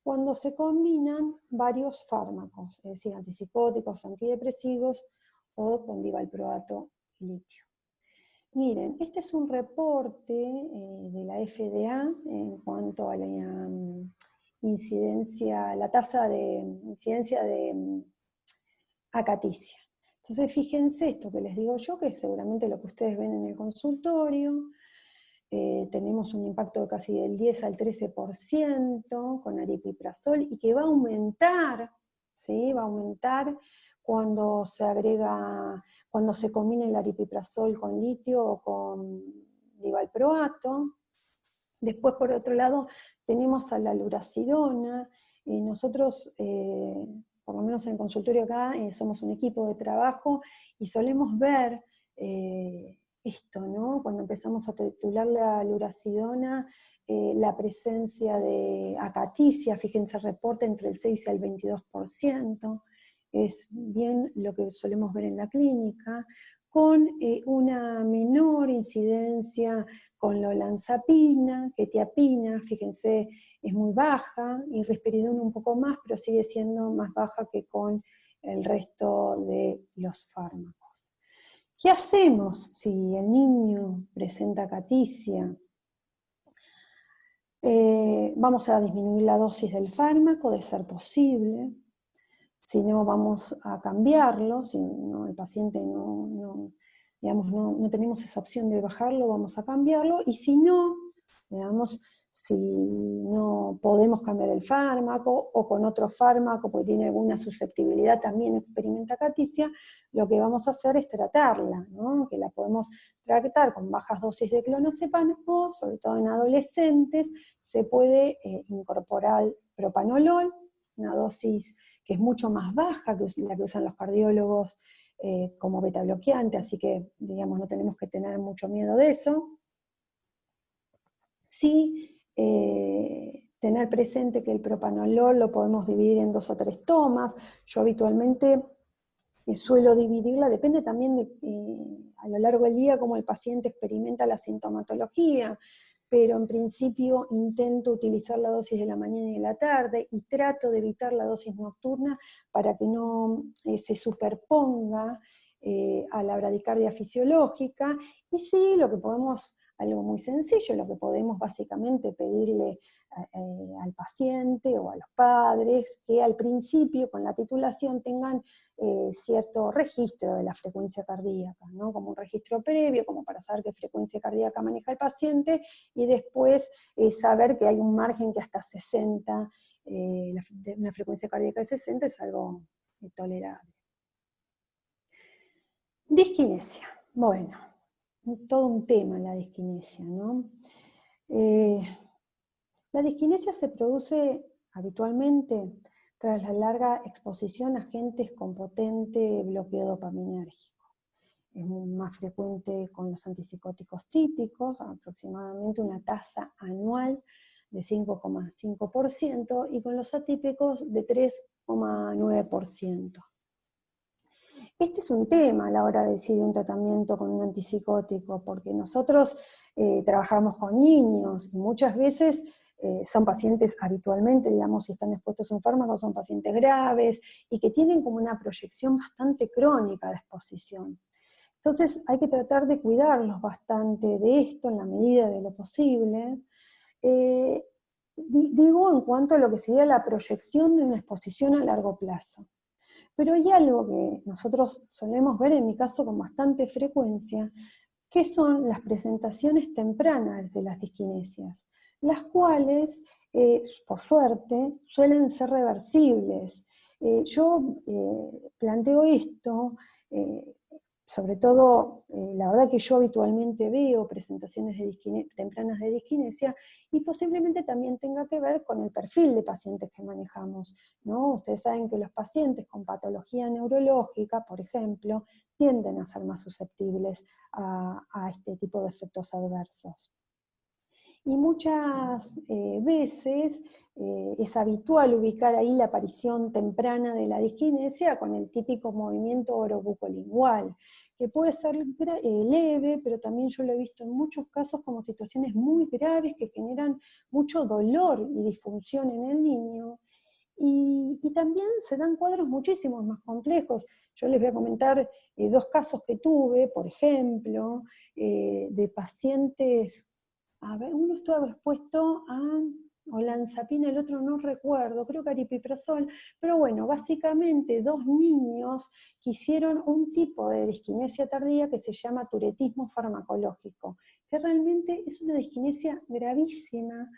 cuando se combinan varios fármacos, es decir, antipsicóticos, antidepresivos o con divalproato y litio. Miren, este es un reporte de la FDA en cuanto a la incidencia, la tasa de incidencia de acaticia. Entonces fíjense esto que les digo yo, que es seguramente lo que ustedes ven en el consultorio. Tenemos un impacto de casi del 10 al 13% con aripiprazol y que va a aumentar, ¿sí? Va a aumentar cuando se agrega, cuando se combina el aripiprazol con litio o con divalproato. Después, por otro lado, tenemos a la luracidona. Nosotros, por lo menos en el consultorio acá, somos un equipo de trabajo y solemos ver esto, ¿no? Cuando empezamos a titular la luracidona, la presencia de acaticia, fíjense, reporta entre el 6 y el 22%, es bien lo que solemos ver en la clínica, con una menor incidencia con la olanzapina, quetiapina, fíjense, es muy baja, y risperidona un poco más, pero sigue siendo más baja que con el resto de los fármacos. ¿Qué hacemos si el niño presenta acaticia? Vamos a disminuir la dosis del fármaco, de ser posible. Si no, vamos a cambiarlo. Si no, el paciente no tenemos esa opción de bajarlo, vamos a cambiarlo. Y si no, digamos, si no podemos cambiar el fármaco o con otro fármaco, porque tiene alguna susceptibilidad, también experimenta acaticia, lo que vamos a hacer es tratarla, ¿no? Que la podemos tratar con bajas dosis de clonazepam o, sobre todo en adolescentes, se puede incorporar propanolol, una dosis que es mucho más baja que la que usan los cardiólogos como beta bloqueante, así que, digamos, no tenemos que tener mucho miedo de eso. Sí, tener presente que el propanolol lo podemos dividir en 2 o 3 tomas. Yo habitualmente suelo dividirla, depende también de a lo largo del día cómo el paciente experimenta la sintomatología, pero en principio intento utilizar la dosis de la mañana y de la tarde y trato de evitar la dosis nocturna para que no se superponga a la bradicardia fisiológica. Y sí, lo que podemos, algo muy sencillo, lo que podemos básicamente pedirle al paciente o a los padres que al principio con la titulación tengan cierto registro de la frecuencia cardíaca, ¿no? Como un registro previo, como para saber qué frecuencia cardíaca maneja el paciente, y después saber que hay un margen que hasta 60, una frecuencia cardíaca de 60 es algo tolerable. Disquinesia. Bueno, todo un tema la disquinesia, ¿no? La disquinesia se produce habitualmente tras la larga exposición a agentes con potente bloqueo dopaminérgico. Es más frecuente con los antipsicóticos típicos, aproximadamente una tasa anual de 5,5%, y con los atípicos de 3,9%. Este es un tema a la hora de decidir un tratamiento con un antipsicótico, porque nosotros trabajamos con niños y muchas veces son pacientes habitualmente, digamos, si están expuestos a un fármaco, son pacientes graves y que tienen como una proyección bastante crónica de exposición. Entonces hay que tratar de cuidarlos bastante de esto en la medida de lo posible. Digo en cuanto a lo que sería la proyección de una exposición a largo plazo. Pero hay algo que nosotros solemos ver, en mi caso con bastante frecuencia, que son las presentaciones tempranas de las disquinesias, las cuales, por suerte, suelen ser reversibles. Yo planteo esto, sobre todo, la verdad que yo habitualmente veo presentaciones tempranas de disquinesia, y posiblemente también tenga que ver con el perfil de pacientes que manejamos, ¿no? Ustedes saben que los pacientes con patología neurológica, por ejemplo, tienden a ser más susceptibles a este tipo de efectos adversos. Y muchas veces es habitual ubicar ahí la aparición temprana de la disquinesia con el típico movimiento orobucolingual, que puede ser leve, pero también yo lo he visto en muchos casos como situaciones muy graves que generan mucho dolor y disfunción en el niño. Y también se dan cuadros muchísimo más complejos. Yo les voy a comentar dos casos que tuve, por ejemplo, de pacientes. A ver, uno estaba expuesto a olanzapina, el otro no recuerdo, creo que aripiprazol, pero bueno, básicamente dos niños que hicieron un tipo de disquinesia tardía que se llama turetismo farmacológico, que realmente es una disquinesia gravísima,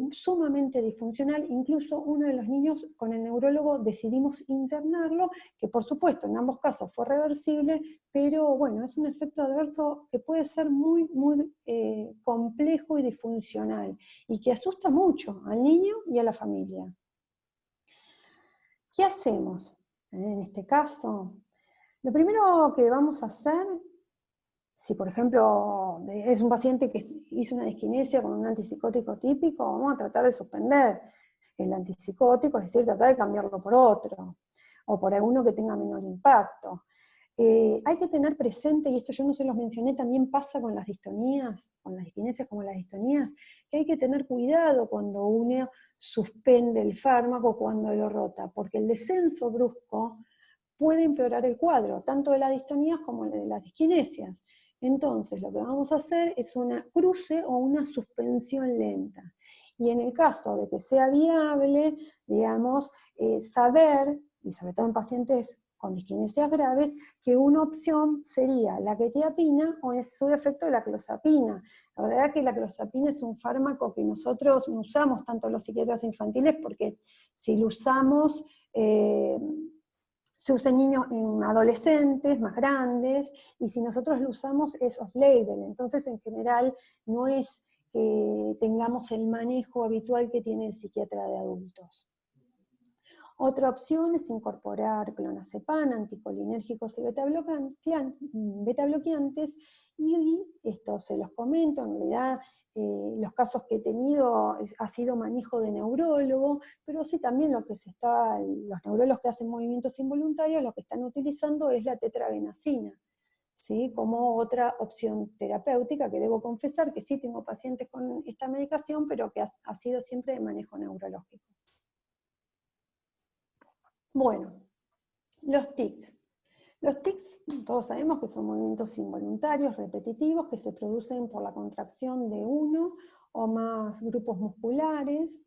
sumamente disfuncional. Incluso uno de los niños, con el neurólogo decidimos internarlo, que por supuesto en ambos casos fue reversible, pero bueno, es un efecto adverso que puede ser muy, muy complejo y disfuncional, y que asusta mucho al niño y a la familia. ¿Qué hacemos en este caso? Lo primero que vamos a hacer, si por ejemplo es un paciente que hizo una disquinesia con un antipsicótico típico, vamos a tratar de suspender el antipsicótico, es decir, tratar de cambiarlo por otro, o por alguno que tenga menor impacto. Hay que tener presente, y esto yo no se los mencioné, también pasa con las distonías, con las disquinesias como las distonías, que hay que tener cuidado cuando uno suspende el fármaco, cuando lo rota, porque el descenso brusco puede empeorar el cuadro, tanto de las distonías como de las disquinesias. Entonces, lo que vamos a hacer es una cruce o una suspensión lenta. Y en el caso de que sea viable, digamos, saber, y sobre todo en pacientes con disquinesias graves, que una opción sería la quetiapina o en su defecto la clozapina. La verdad es que la clozapina es un fármaco que nosotros no usamos tanto los psiquiatras infantiles, porque si lo usamos, se usa en niños, en adolescentes más grandes, y si nosotros lo usamos es off-label, entonces en general no es que tengamos el manejo habitual que tiene el psiquiatra de adultos. Otra opción es incorporar clonazepam, anticolinérgicos y beta-bloqueantes, y esto se los comento, en realidad los casos que he tenido ha sido manejo de neurólogo, pero sí también los neurólogos que hacen movimientos involuntarios, lo que están utilizando es la tetrabenazina, ¿sí? Como otra opción terapéutica, que debo confesar que sí tengo pacientes con esta medicación, pero que ha sido siempre de manejo neurológico. Bueno, los tics. Los tics, todos sabemos que son movimientos involuntarios, repetitivos, que se producen por la contracción de uno o más grupos musculares,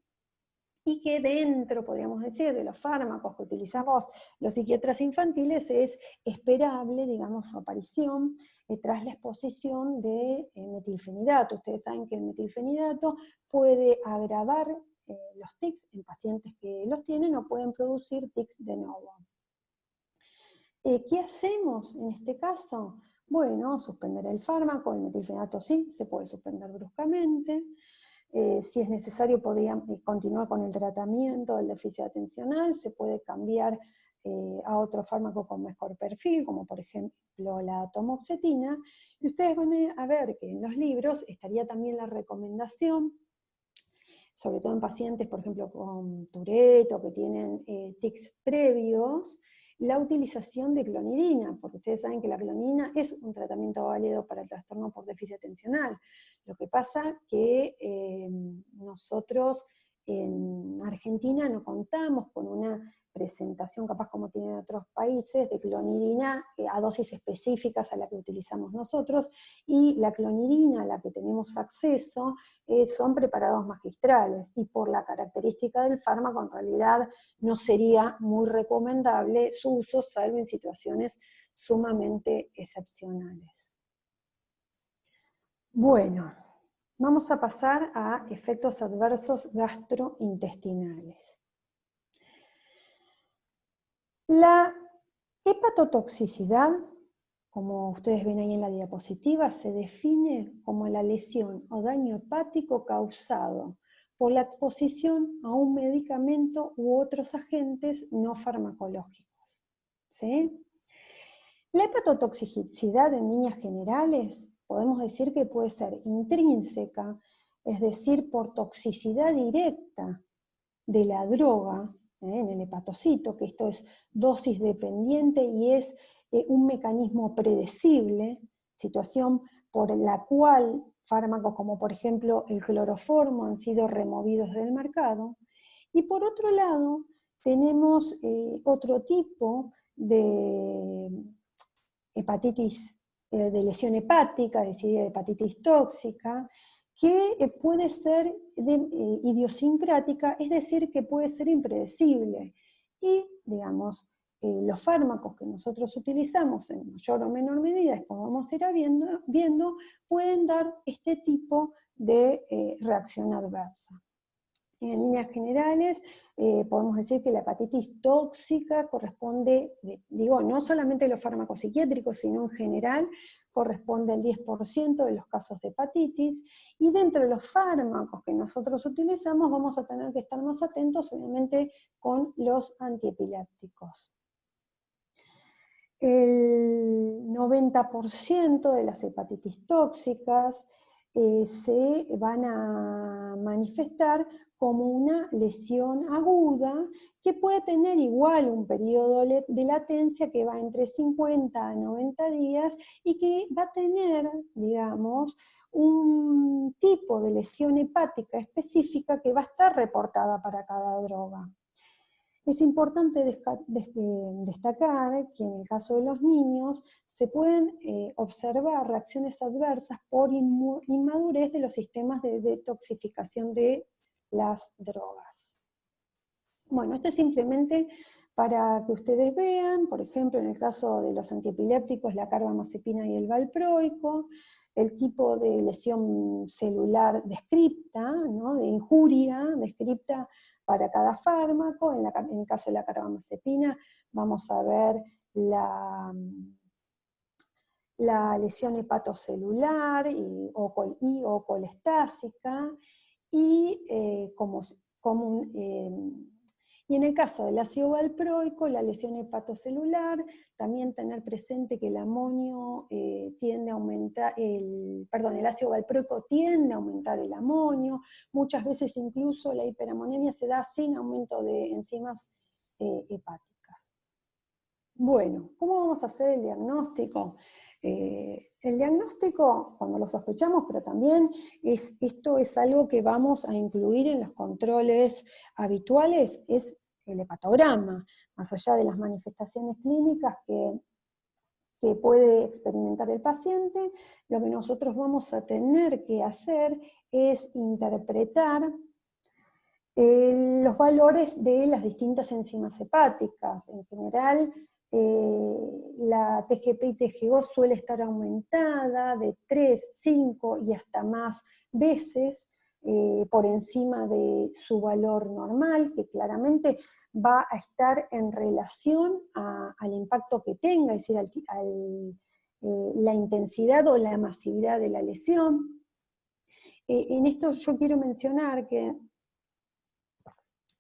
y que dentro, podríamos decir, de los fármacos que utilizamos los psiquiatras infantiles, es esperable, digamos, su aparición tras la exposición de metilfenidato. Ustedes saben que el metilfenidato puede agravar los tics en pacientes que los tienen, o pueden producir tics de nuevo. ¿Qué hacemos en este caso? Bueno, suspender el fármaco, el metilfenidato sí, se puede suspender bruscamente. Si es necesario, podría continuar con el tratamiento del déficit atencional, se puede cambiar a otro fármaco con mejor perfil, como por ejemplo la atomoxetina, y ustedes van a ver que en los libros estaría también la recomendación, sobre todo en pacientes, por ejemplo, con Tourette o que tienen tics previos, la utilización de clonidina, porque ustedes saben que la clonidina es un tratamiento válido para el trastorno por déficit atencional. Lo que pasa que nosotros en Argentina no contamos con una presentación, capaz como tienen otros países, de clonidina a dosis específicas a la que utilizamos nosotros, y la clonidina a la que tenemos acceso son preparados magistrales, y por la característica del fármaco en realidad no sería muy recomendable su uso, salvo en situaciones sumamente excepcionales. Bueno, vamos a pasar a efectos adversos gastrointestinales. La hepatotoxicidad, como ustedes ven ahí en la diapositiva, se define como la lesión o daño hepático causado por la exposición a un medicamento u otros agentes no farmacológicos. ¿Sí? La hepatotoxicidad en líneas generales podemos decir que puede ser intrínseca, es decir, por toxicidad directa de la droga en el hepatocito, que esto es dosis dependiente y es un mecanismo predecible, situación por la cual fármacos como por ejemplo el cloroformo han sido removidos del mercado. Y por otro lado, tenemos otro tipo de hepatitis, de lesión hepática, es decir, de hepatitis tóxica, que puede ser idiosincrática, es decir, que puede ser impredecible. Y, digamos, los fármacos que nosotros utilizamos en mayor o menor medida, después vamos a ir viendo, pueden dar este tipo de reacción adversa. En líneas generales, podemos decir que la hepatitis tóxica corresponde, digo, no solamente los fármacos psiquiátricos, sino en general, corresponde al 10% de los casos de hepatitis, y dentro de los fármacos que nosotros utilizamos vamos a tener que estar más atentos, obviamente, con los antiepilépticos. El 90% de las hepatitis tóxicas se van a manifestar como una lesión aguda que puede tener igual un periodo de latencia que va entre 50 a 90 días y que va a tener, digamos, un tipo de lesión hepática específica que va a estar reportada para cada droga. Es importante destacar que en el caso de los niños se pueden observar reacciones adversas por inmadurez de los sistemas de detoxificación de las drogas. Bueno, esto es simplemente para que ustedes vean, por ejemplo, en el caso de los antiepilépticos, la carbamazepina y el valproico, el tipo de lesión celular descripta, ¿no? De injuria descripta para cada fármaco. En el caso de la carbamazepina vamos a ver la lesión hepatocelular o colestásica, y y en el caso del ácido valproico, la lesión hepatocelular, también tener presente que el amonio tiende a aumentar, el ácido valproico tiende a aumentar el amonio, muchas veces incluso la hiperamoniemia se da sin aumento de enzimas hepáticas. Bueno, ¿cómo vamos a hacer el diagnóstico? El diagnóstico, cuando lo sospechamos, pero también esto es algo que vamos a incluir en los controles habituales, es el hepatograma, más allá de las manifestaciones clínicas que puede experimentar el paciente. Lo que nosotros vamos a tener que hacer es interpretar los valores de las distintas enzimas hepáticas. En general, la TGP y TGO suele estar aumentada de 3, 5 y hasta más veces por encima de su valor normal, que claramente va a estar en relación al impacto que tenga, es decir, la intensidad o la masividad de la lesión. En esto yo quiero mencionar que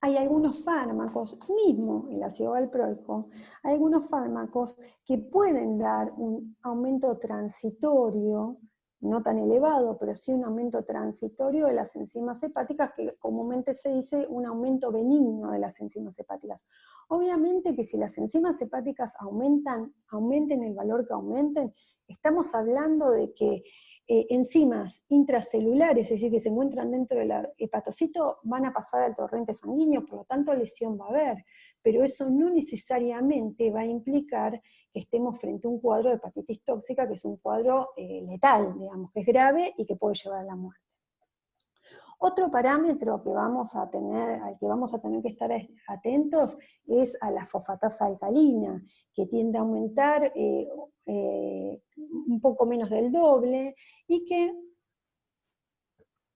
hay algunos fármacos, mismo el ácido valproico, hay algunos fármacos que pueden dar un aumento transitorio, no tan elevado, pero sí un aumento transitorio de las enzimas hepáticas, que comúnmente se dice un aumento benigno de las enzimas hepáticas. Obviamente que si las enzimas hepáticas aumenten el valor que aumenten, estamos hablando de que enzimas intracelulares, es decir, que se encuentran dentro del hepatocito, van a pasar al torrente sanguíneo, por lo tanto lesión va a haber, pero eso no necesariamente va a implicar que estemos frente a un cuadro de hepatitis tóxica, que es un cuadro letal, digamos, que es grave y que puede llevar a la muerte. Otro parámetro que al que vamos a tener que estar atentos es a la fosfatasa alcalina, que tiende a aumentar un poco menos del doble, y que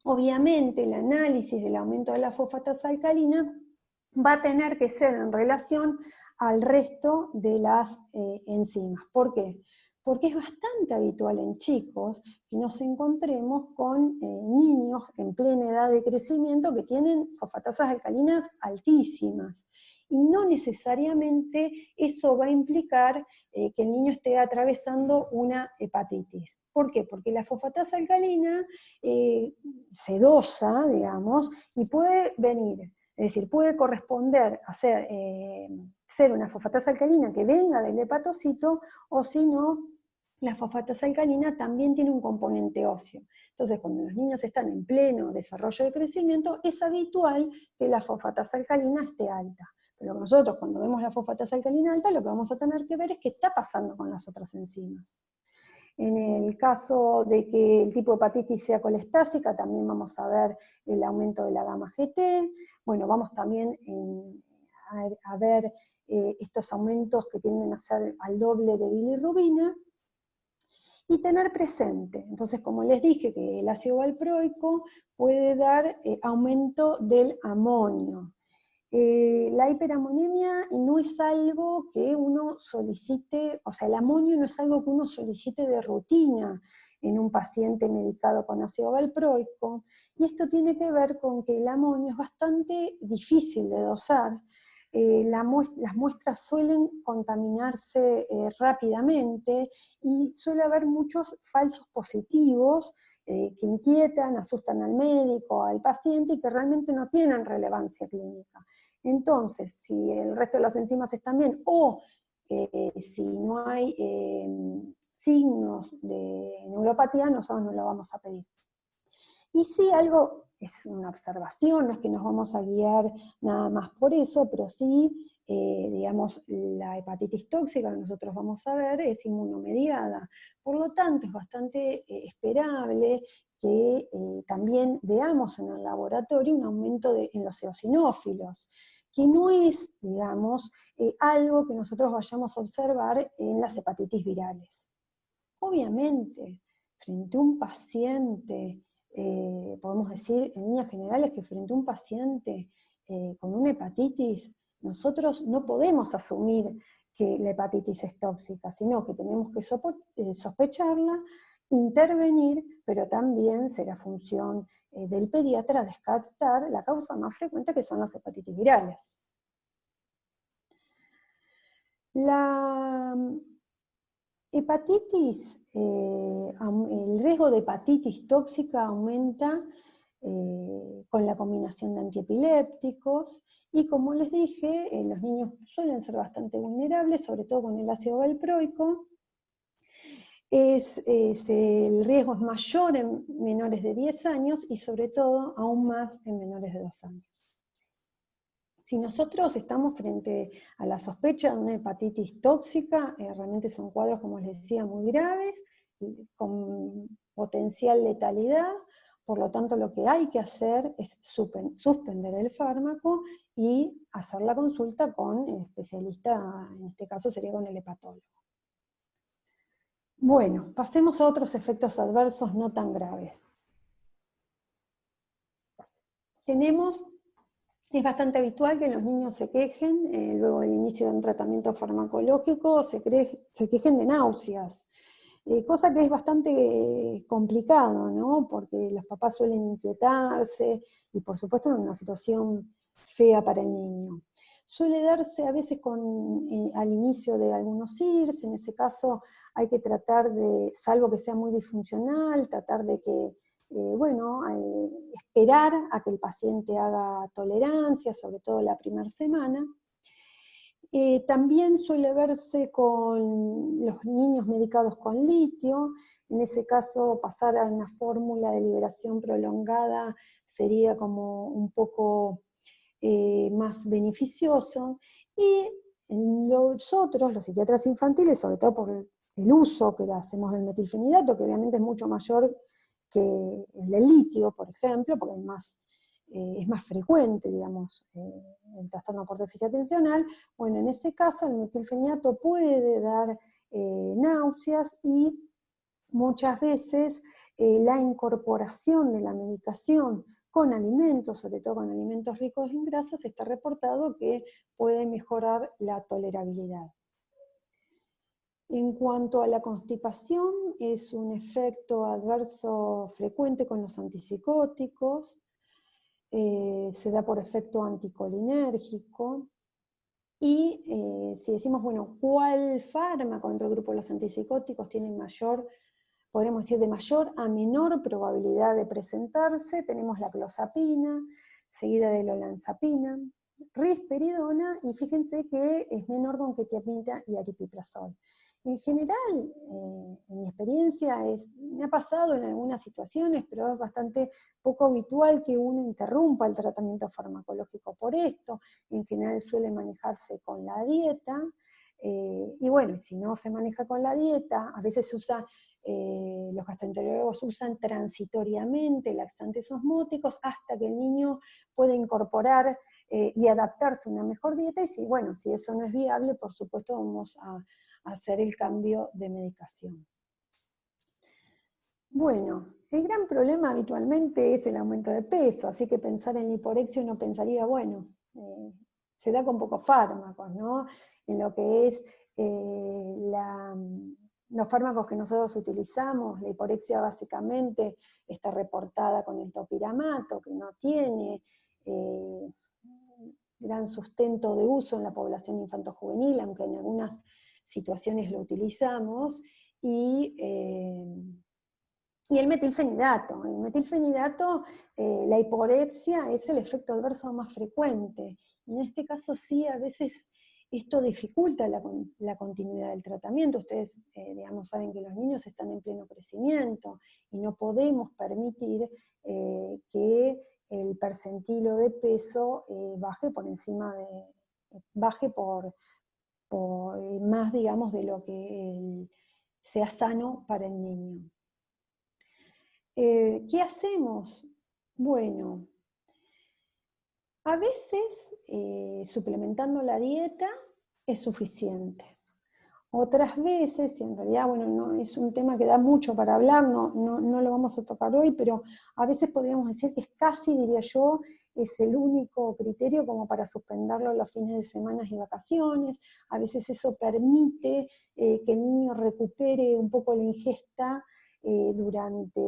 obviamente el análisis del aumento de la fosfatasa alcalina va a tener que ser en relación al resto de las enzimas. ¿Por qué? Porque es bastante habitual en chicos que nos encontremos con niños en plena edad de crecimiento que tienen fosfatasas alcalinas altísimas. Y no necesariamente eso va a implicar que el niño esté atravesando una hepatitis. ¿Por qué? Porque la fosfatasa alcalina se dosa, digamos, y puede venir, es decir, puede corresponder a ser una fosfatasa alcalina que venga del hepatocito, o si no, la fosfatasa alcalina también tiene un componente óseo. Entonces, cuando los niños están en pleno desarrollo de crecimiento, es habitual que la fosfatasa alcalina esté alta. Pero nosotros, cuando vemos la fosfatasa alcalina alta, lo que vamos a tener que ver es qué está pasando con las otras enzimas. En el caso de que el tipo de hepatitis sea colestásica, también vamos a ver el aumento de la gamma GT. Bueno, vamos también a ver estos aumentos que tienden a ser al doble de bilirrubina. Y tener presente, entonces, como les dije, que el ácido valproico puede dar aumento del amonio. La hiperamonemia no es algo que uno solicite, o sea, el amonio no es algo que uno solicite de rutina en un paciente medicado con ácido valproico, y esto tiene que ver con que el amonio es bastante difícil de dosar. Las muestras suelen contaminarse rápidamente y suele haber muchos falsos positivos que inquietan, asustan al médico, al paciente, y que realmente no tienen relevancia clínica. Entonces, si el resto de las enzimas están bien, o si no hay signos de neuropatía, nosotros no lo vamos a pedir. Y sí, algo, es una observación, no es que nos vamos a guiar nada más por eso, pero sí, digamos, la hepatitis tóxica que nosotros vamos a ver es inmunomediada. Por lo tanto, es bastante esperable que también veamos en el laboratorio un aumento en los eosinófilos, que no es, digamos, algo que nosotros vayamos a observar en las hepatitis virales. Obviamente, frente a un paciente, podemos decir en líneas generales que frente a un paciente con una hepatitis, nosotros no podemos asumir que la hepatitis es tóxica, sino que tenemos que sospecharla, intervenir, pero también será función del pediatra descartar la causa más frecuente, que son las hepatitis virales. La hepatitis, el riesgo de hepatitis tóxica aumenta con la combinación de antiepilépticos, y como les dije, los niños suelen ser bastante vulnerables, sobre todo con el ácido valproico. El riesgo es mayor en menores de 10 años y sobre todo aún más en menores de 2 años. Si nosotros estamos frente a la sospecha de una hepatitis tóxica, realmente son cuadros, como les decía, muy graves, con potencial letalidad. Por lo tanto, lo que hay que hacer es suspender el fármaco y hacer la consulta con el especialista, en este caso sería con el hepatólogo. Bueno, pasemos a otros efectos adversos no tan graves. Es bastante habitual que los niños se quejen, luego del inicio de un tratamiento farmacológico, se quejen de náuseas, cosa que es bastante complicado, ¿no? Porque los papás suelen inquietarse, y por supuesto en una situación fea para el niño. Suele darse a veces al inicio de algunos CIRS, en ese caso hay que tratar de, salvo que sea muy disfuncional, tratar de que esperar a que el paciente haga tolerancia, sobre todo la primera semana. También suele verse con los niños medicados con litio. En ese caso, pasar a una fórmula de liberación prolongada sería como un poco más beneficioso. Y nosotros, los psiquiatras infantiles, sobre todo por el uso que hacemos del metilfenidato, que obviamente es mucho mayor que el del litio, por ejemplo, porque es más frecuente, digamos, el trastorno por déficit atencional. Bueno, en ese caso el metilfenidato puede dar náuseas, y muchas veces la incorporación de la medicación con alimentos, sobre todo con alimentos ricos en grasas, está reportado que puede mejorar la tolerabilidad. En cuanto a la constipación, es un efecto adverso frecuente con los antipsicóticos, se da por efecto anticolinérgico, y si decimos, bueno, ¿cuál fármaco dentro del grupo de los antipsicóticos tiene mayor, podríamos decir, de mayor a menor probabilidad de presentarse? Tenemos la clozapina, seguida de la olanzapina, risperidona, y fíjense que es menor con quetiapina y aripiprazol. En general, en mi experiencia, me ha pasado en algunas situaciones, pero es bastante poco habitual que uno interrumpa el tratamiento farmacológico por esto. En general suele manejarse con la dieta, y bueno, si no se maneja con la dieta, a veces se usa, los gastroenterólogos usan transitoriamente laxantes osmóticos hasta que el niño puede incorporar y adaptarse a una mejor dieta, y si eso no es viable, por supuesto vamos a hacer el cambio de medicación. Bueno, el gran problema habitualmente es el aumento de peso, así que pensar en la hiporexia uno pensaría, bueno, se da con pocos fármacos, ¿no? En lo que es los fármacos que nosotros utilizamos, la hiporexia básicamente está reportada con el topiramato, que no tiene gran sustento de uso en la población infantojuvenil, aunque en algunas situaciones lo utilizamos, y el metilfenidato. El metilfenidato, la hiporexia es el efecto adverso más frecuente. Y en este caso sí, a veces esto dificulta la continuidad del tratamiento. Ustedes, digamos, saben que los niños están en pleno crecimiento y no podemos permitir que el percentilo de peso baje por encima baje por más, digamos, de lo que sea sano para el niño. ¿Qué hacemos? Bueno, a veces suplementando la dieta es suficiente. Otras veces, y en realidad, bueno, no, es un tema que da mucho para hablar, no lo vamos a tocar hoy, pero a veces podríamos decir que es casi, diría yo, es el único criterio como para suspenderlo los fines de semana y vacaciones. A veces eso permite que el niño recupere un poco la ingesta durante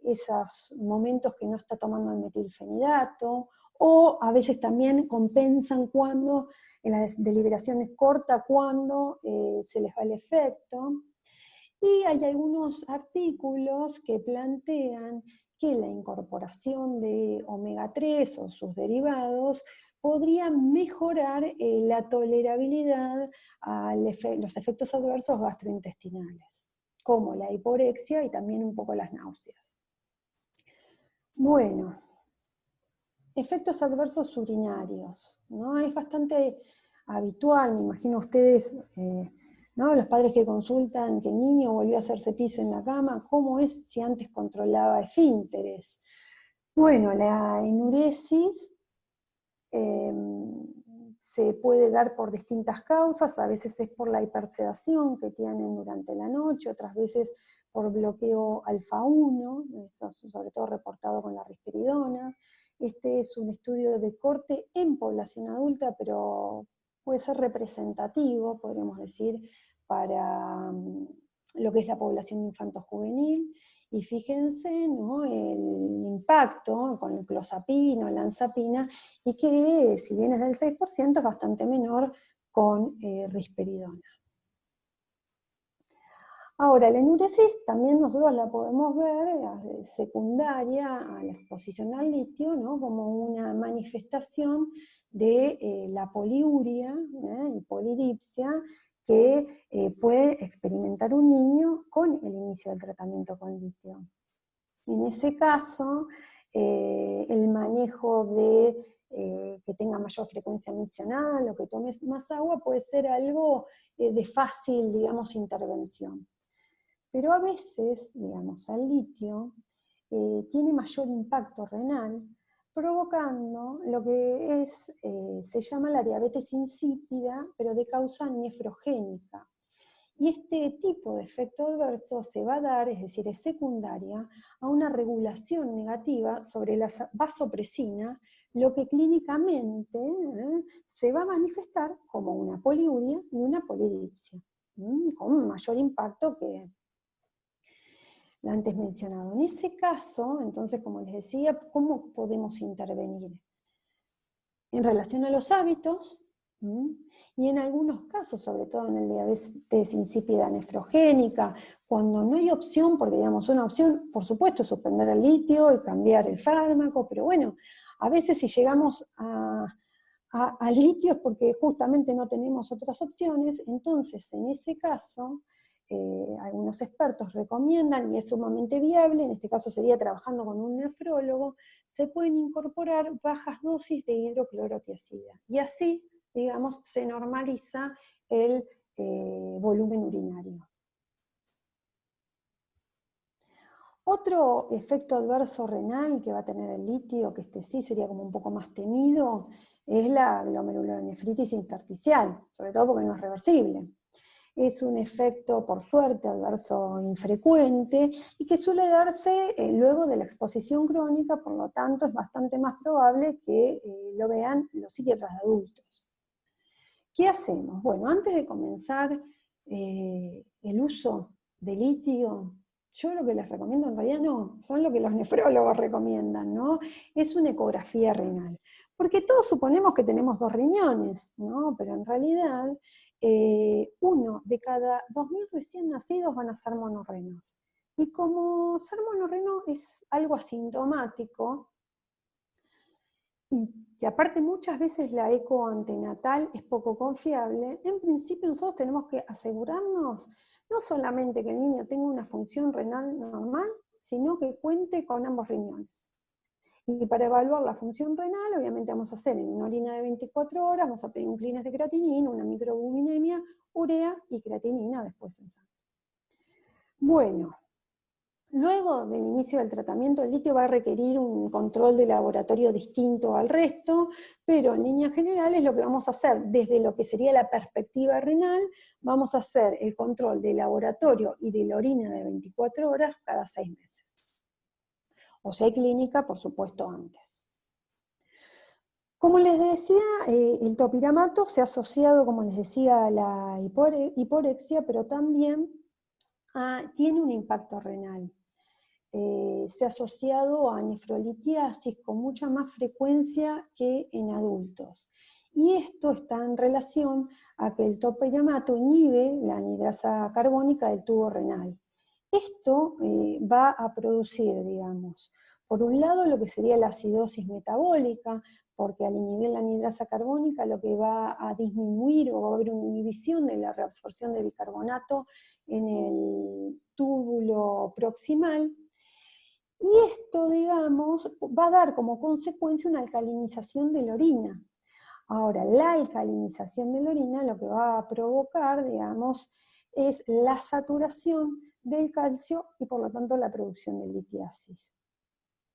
esos momentos que no está tomando el metilfenidato, o a veces también compensan cuando en la deliberación es corta, cuando se les va el efecto. Y hay algunos artículos que plantean que la incorporación de omega 3 o sus derivados podría mejorar la tolerabilidad a los efectos adversos gastrointestinales, como la hiporexia y también un poco las náuseas. Bueno, efectos adversos urinarios, ¿no? Es bastante habitual, me imagino ustedes, ¿no? Los padres que consultan que el niño volvió a hacerse pis en la cama, ¿cómo es si antes controlaba esfínteres? Bueno, la enuresis se puede dar por distintas causas, a veces es por la hipersedación que tienen durante la noche, otras veces por bloqueo alfa-1, sobre todo reportado con la risperidona. Este es un estudio de corte en población adulta, pero puede ser representativo, podríamos decir, para lo que es la población infanto-juvenil. Y fíjense, ¿no?, el impacto con el clozapina o olanzapina, y que si bien es del 6%, es bastante menor con risperidona. Ahora, la enuresis también nosotros la podemos ver secundaria a la exposición al litio, ¿no? Como una manifestación de la poliuria y polidipsia que puede experimentar un niño con el inicio del tratamiento con litio. En ese caso, el manejo de que tenga mayor frecuencia mencional o que tomes más agua puede ser algo de fácil, digamos, intervención. Pero a veces, digamos, el litio tiene mayor impacto renal, provocando lo que se llama la diabetes insípida, pero de causa nefrogénica. Y este tipo de efecto adverso se va a dar, es decir, es secundaria, a una regulación negativa sobre la vasopresina, lo que clínicamente se va a manifestar como una poliuria y una polidipsia, con un mayor impacto que lo antes mencionado. En ese caso, entonces, como les decía, ¿cómo podemos intervenir? En relación a los hábitos, y en algunos casos, sobre todo en el diabetes insípida nefrogénica, cuando no hay opción, porque digamos una opción, por supuesto, es suspender el litio y cambiar el fármaco, pero bueno, a veces si llegamos al litio es porque justamente no tenemos otras opciones, entonces en ese caso, algunos expertos recomiendan, y es sumamente viable, en este caso sería trabajando con un nefrólogo, se pueden incorporar bajas dosis de hidroclorotiazida. Y así, digamos, se normaliza el volumen urinario. Otro efecto adverso renal que va a tener el litio, que este sí sería como un poco más temido, es la glomerulonefritis intersticial, sobre todo porque no es reversible. Es un efecto, por suerte, adverso infrecuente y que suele darse luego de la exposición crónica, por lo tanto es bastante más probable que lo vean los psiquiatras de adultos. ¿Qué hacemos? Bueno, antes de comenzar el uso de litio, yo lo que les recomiendo en realidad no, son lo que los nefrólogos recomiendan, ¿no? Es una ecografía renal. Porque todos suponemos que tenemos 2 riñones, ¿no? Pero en realidad, uno de cada 2.000 recién nacidos van a ser monorrenos. Y como ser monorreno es algo asintomático, y que aparte muchas veces la eco antenatal es poco confiable, en principio nosotros tenemos que asegurarnos no solamente que el niño tenga una función renal normal, sino que cuente con ambos riñones. Y para evaluar la función renal, obviamente vamos a hacer en una orina de 24 horas, vamos a pedir un clínex de creatinina, una microalbuminemia, urea y creatinina después en sangre. Bueno, luego del inicio del tratamiento, el litio va a requerir un control de laboratorio distinto al resto, pero en líneas generales lo que vamos a hacer, desde lo que sería la perspectiva renal, vamos a hacer el control de laboratorio y de la orina de 24 horas cada 6 meses. O sea, hay clínica, por supuesto, antes. Como les decía, el topiramato se ha asociado, como les decía, a la hiporexia, pero también tiene un impacto renal. Se ha asociado a nefrolitiasis con mucha más frecuencia que en adultos. Y esto está en relación a que el topiramato inhibe la anhidrasa carbónica del tubo renal. Esto va a producir, digamos, por un lado lo que sería la acidosis metabólica, porque al inhibir la anhidrasa carbónica lo que va a disminuir o va a haber una inhibición de la reabsorción de bicarbonato en el túbulo proximal, y esto, digamos, va a dar como consecuencia una alcalinización de la orina. Ahora, la alcalinización de la orina lo que va a provocar, digamos, es la saturación del calcio y por lo tanto la producción de litiasis.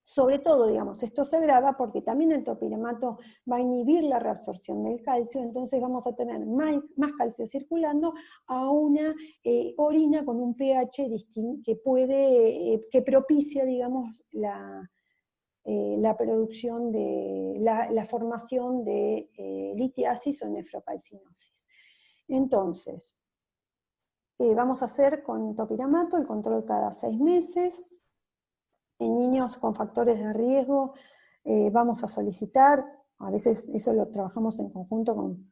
Sobre todo, digamos, esto se agrava porque también el topiramato va a inhibir la reabsorción del calcio, entonces vamos a tener más calcio circulando a una orina con un pH distinto que propicia, digamos, la producción de la formación de litiasis o nefrocalcinosis. Entonces, vamos a hacer con topiramato el control cada 6 meses. En niños con factores de riesgo vamos a solicitar, a veces eso lo trabajamos en conjunto con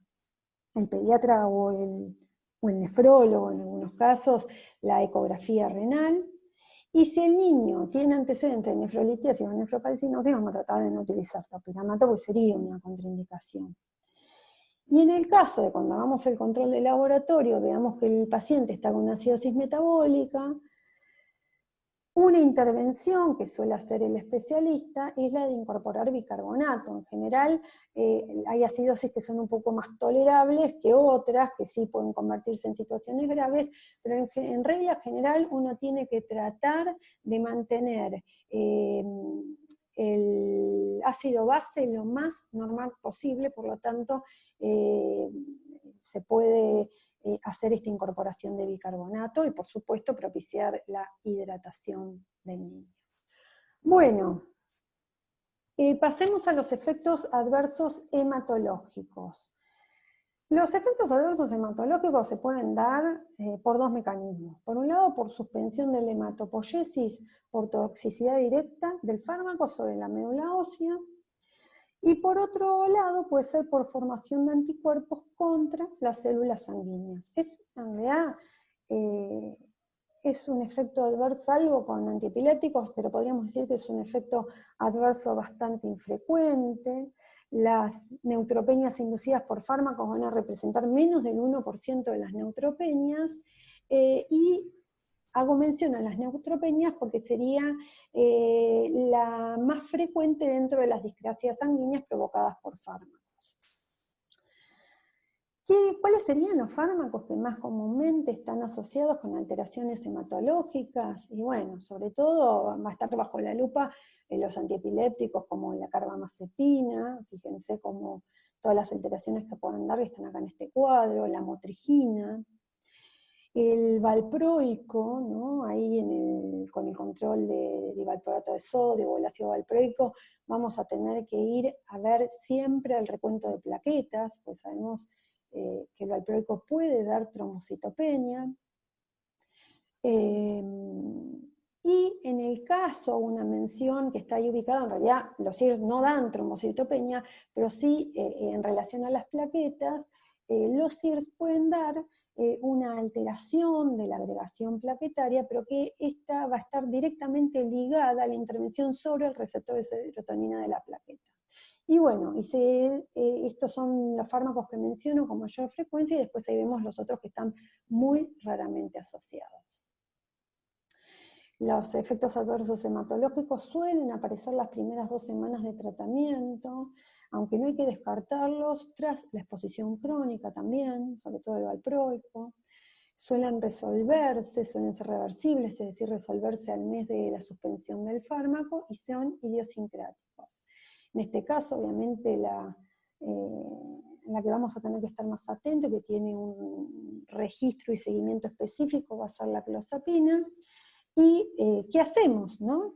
el pediatra o o el nefrólogo en algunos casos, la ecografía renal. Y si el niño tiene antecedentes de nefrolitiasis o nefrocalcinosis, vamos a tratar de no utilizar topiramato porque sería una contraindicación. Y en el caso de cuando hagamos el control de laboratorio, veamos que el paciente está con una acidosis metabólica, una intervención que suele hacer el especialista es la de incorporar bicarbonato. En general, hay acidosis que son un poco más tolerables que otras, que sí pueden convertirse en situaciones graves, pero en regla general uno tiene que tratar de mantener el ácido base lo más normal posible, por lo tanto, se puede hacer esta incorporación de bicarbonato y, por supuesto, propiciar la hidratación del niño. Bueno, pasemos a los efectos adversos hematológicos. Los efectos adversos hematológicos se pueden dar por dos mecanismos. Por un lado, por suspensión de la hematopoiesis, por toxicidad directa del fármaco sobre la médula ósea, y por otro lado puede ser por formación de anticuerpos contra las células sanguíneas. En realidad es un efecto adverso, algo con antiepilépticos, pero podríamos decir que es un efecto adverso bastante infrecuente. Las neutropenias inducidas por fármacos van a representar menos del 1% de las neutropenias, y hago mención a las neutropenias porque sería la más frecuente dentro de las discrasias sanguíneas provocadas por fármacos. ¿Cuáles serían los fármacos que más comúnmente están asociados con alteraciones hematológicas? Y bueno, sobre todo va a estar bajo la lupa los antiepilépticos como la carbamazepina, fíjense como todas las alteraciones que pueden dar están acá en este cuadro, la motrigina, el valproico, ¿no? Ahí con el control de valproato de sodio o el ácido valproico, vamos a tener que ir a ver siempre el recuento de plaquetas, pues sabemos que el valproico puede dar trombocitopenia. Y en el caso, una mención que está ahí ubicada, en realidad los SIRS no dan trombocitopenia, pero sí en relación a las plaquetas, los SIRS pueden dar una alteración de la agregación plaquetaria, pero que esta va a estar directamente ligada a la intervención sobre el receptor de serotonina de la plaqueta. Y bueno, estos son los fármacos que menciono con mayor frecuencia, y después ahí vemos los otros que están muy raramente asociados. Los efectos adversos hematológicos suelen aparecer las primeras 2 semanas de tratamiento, aunque no hay que descartarlos tras la exposición crónica también, sobre todo el valproico. Suelen resolverse, suelen ser reversibles, es decir, resolverse al mes de la suspensión del fármaco, y son idiosincráticos. En este caso, obviamente, la que vamos a tener que estar más atentos, que tiene un registro y seguimiento específico, va a ser la clozapina. ¿Y qué hacemos, no?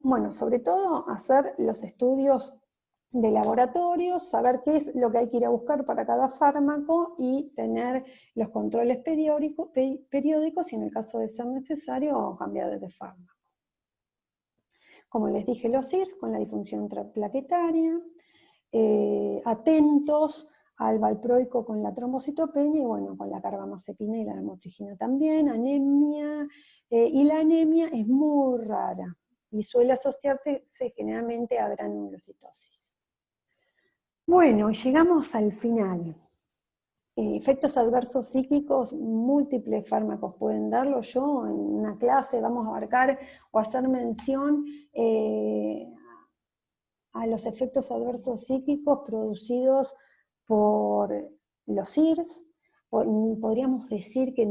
Bueno, sobre todo hacer los estudios de laboratorio, saber qué es lo que hay que ir a buscar para cada fármaco y tener los controles periódicos y en el caso de ser necesario cambiar de fármaco. Como les dije, los SIRS con la disfunción plaquetaria, atentos al valproico con la trombocitopenia, y bueno, con la carbamazepina y la motrigina también, anemia, y la anemia es muy rara, y suele asociarse generalmente a granulocitosis. Bueno, llegamos al final. Efectos adversos psíquicos, múltiples fármacos pueden darlo. Yo en una clase vamos a abarcar o hacer mención a los efectos adversos psíquicos producidos por los SIRS. Podríamos decir que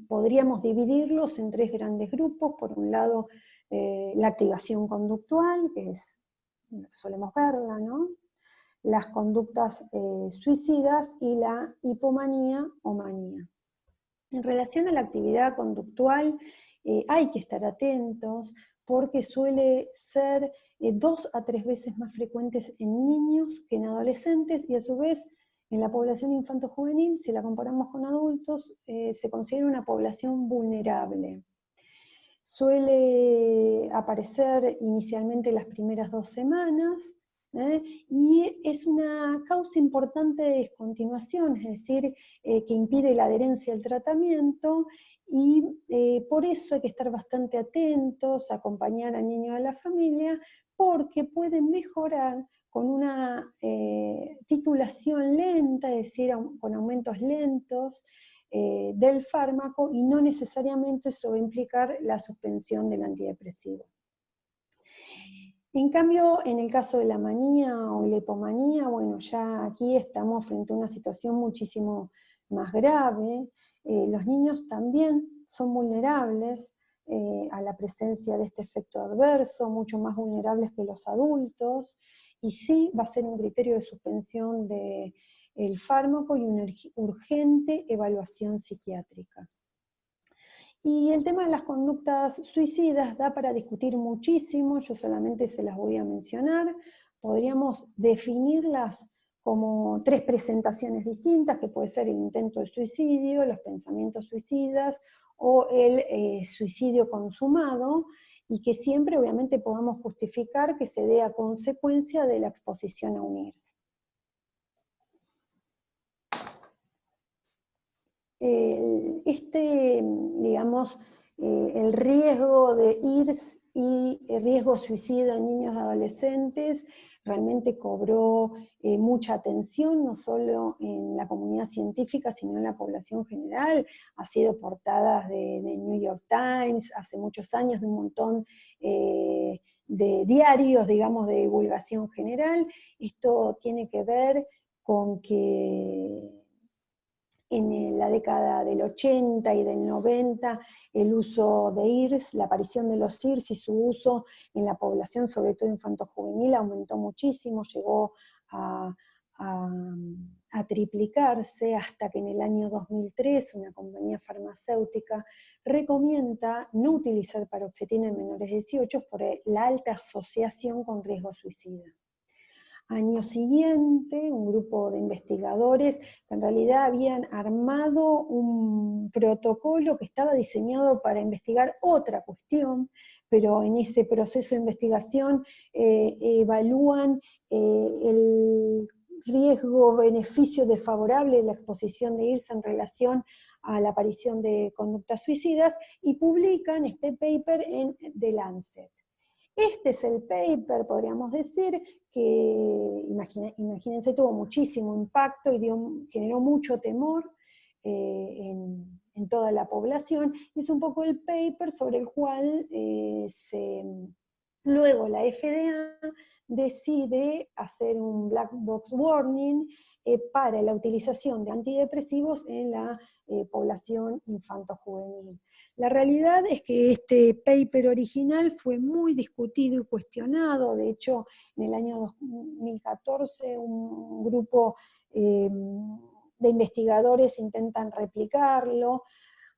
podríamos dividirlos en 3 grandes grupos. Por un lado, la activación conductual, que es, solemos verla, ¿no? Las conductas suicidas y la hipomanía o manía. En relación a la actividad conductual, hay que estar atentos porque suele ser 2 a 3 veces más frecuentes en niños que en adolescentes, y a su vez en la población infanto-juvenil, si la comparamos con adultos, se considera una población vulnerable. Suele aparecer inicialmente las primeras 2 semanas, Y es una causa importante de descontinuación, es decir, que impide la adherencia al tratamiento, y por eso hay que estar bastante atentos, acompañar al niño y a la familia, porque pueden mejorar con una titulación lenta, es decir, con aumentos lentos del fármaco, y no necesariamente eso va a implicar la suspensión del antidepresivo. En cambio, en el caso de la manía o la hipomanía, bueno, ya aquí estamos frente a una situación muchísimo más grave. Los niños también son vulnerables a la presencia de este efecto adverso, mucho más vulnerables que los adultos, y sí va a ser un criterio de suspensión del fármaco y una urgente evaluación psiquiátrica. Y el tema de las conductas suicidas da para discutir muchísimo, yo solamente se las voy a mencionar. Podríamos definirlas como 3 presentaciones distintas, que puede ser el intento de suicidio, los pensamientos suicidas o el suicidio consumado, y que siempre obviamente podamos justificar que se dé a consecuencia de la exposición a un IRS. Digamos, el riesgo de IRS y el riesgo suicida en niños y adolescentes realmente cobró mucha atención, no solo en la comunidad científica, sino en la población general. Ha sido portadas de New York Times hace muchos años, de un montón de diarios, digamos, de divulgación general. Esto tiene que ver con que en la década del 80 y del 90, el uso de IRS, la aparición de los IRS y su uso en la población, sobre todo infanto-juvenil, aumentó muchísimo, llegó a triplicarse, hasta que en el año 2003 una compañía farmacéutica recomienda no utilizar paroxetina en menores de 18 por la alta asociación con riesgo suicida. Año siguiente, un grupo de investigadores que en realidad habían armado un protocolo que estaba diseñado para investigar otra cuestión, pero en ese proceso de investigación evalúan el riesgo-beneficio desfavorable de la exposición de IRS en relación a la aparición de conductas suicidas, y publican este paper en The Lancet. Este es el paper, podríamos decir, que, imagínense, tuvo muchísimo impacto y generó mucho temor en toda la población. Es un poco el paper sobre el cual luego la FDA decide hacer un black box warning para la utilización de antidepresivos en la población infanto-juvenil. La realidad es que este paper original fue muy discutido y cuestionado. De hecho, en el año 2014 un grupo de investigadores intentan replicarlo.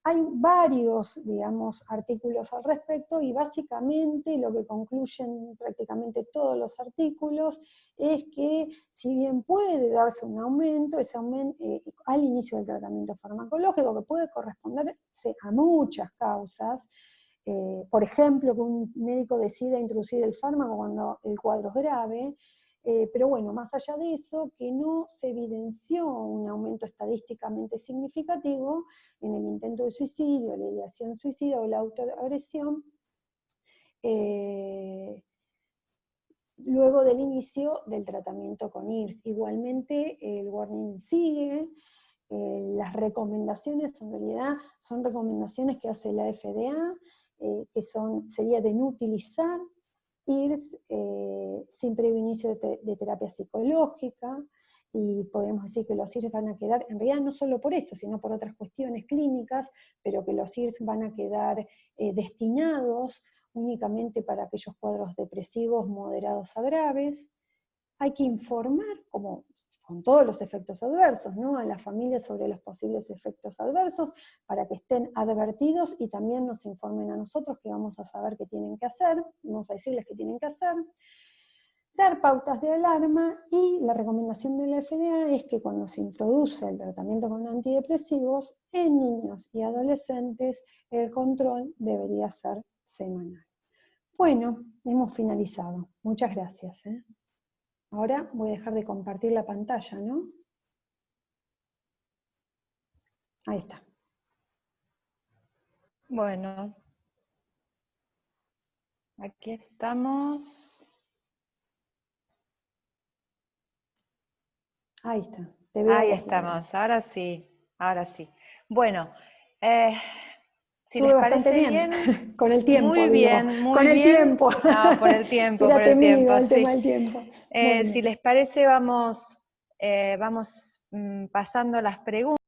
Hay varios, digamos, artículos al respecto, y básicamente lo que concluyen prácticamente todos los artículos es que, si bien puede darse un aumento, ese aumento al inicio del tratamiento farmacológico, que puede corresponderse a muchas causas, por ejemplo, que un médico decida introducir el fármaco cuando el cuadro es grave, pero bueno, más allá de eso, que no se evidenció un aumento estadísticamente significativo en el intento de suicidio, la ideación suicida o la autoagresión, luego del inicio del tratamiento con IRS. Igualmente, el warning sigue. Las recomendaciones en realidad son recomendaciones que hace la FDA, que sería de no utilizar IRS sin previo inicio de terapia psicológica, y podemos decir que los IRS van a quedar, en realidad no solo por esto, sino por otras cuestiones clínicas, pero que los IRS van a quedar destinados únicamente para aquellos cuadros depresivos moderados a graves. Hay que informar, como con todos los efectos adversos, ¿no?, a las familias sobre los posibles efectos adversos, para que estén advertidos y también nos informen a nosotros, que vamos a saber qué tienen que hacer, vamos a decirles qué tienen que hacer. Dar pautas de alarma, y la recomendación de la FDA es que cuando se introduce el tratamiento con antidepresivos en niños y adolescentes, el control debería ser semanal. Bueno, hemos finalizado. Muchas gracias. Ahora voy a dejar de compartir la pantalla, ¿no? Ahí está. Bueno, aquí estamos. Ahí está. Te veo Ahí vos, Laura. estamos, ahora sí, ahora sí. Bueno, si Estuve les bastante parece bien, bien, con el tiempo, muy digo. bien, Con muy el bien. tiempo. No, por Era el temido tiempo, el tema sí. del tiempo. Bueno. Si les parece, vamos pasando las preguntas.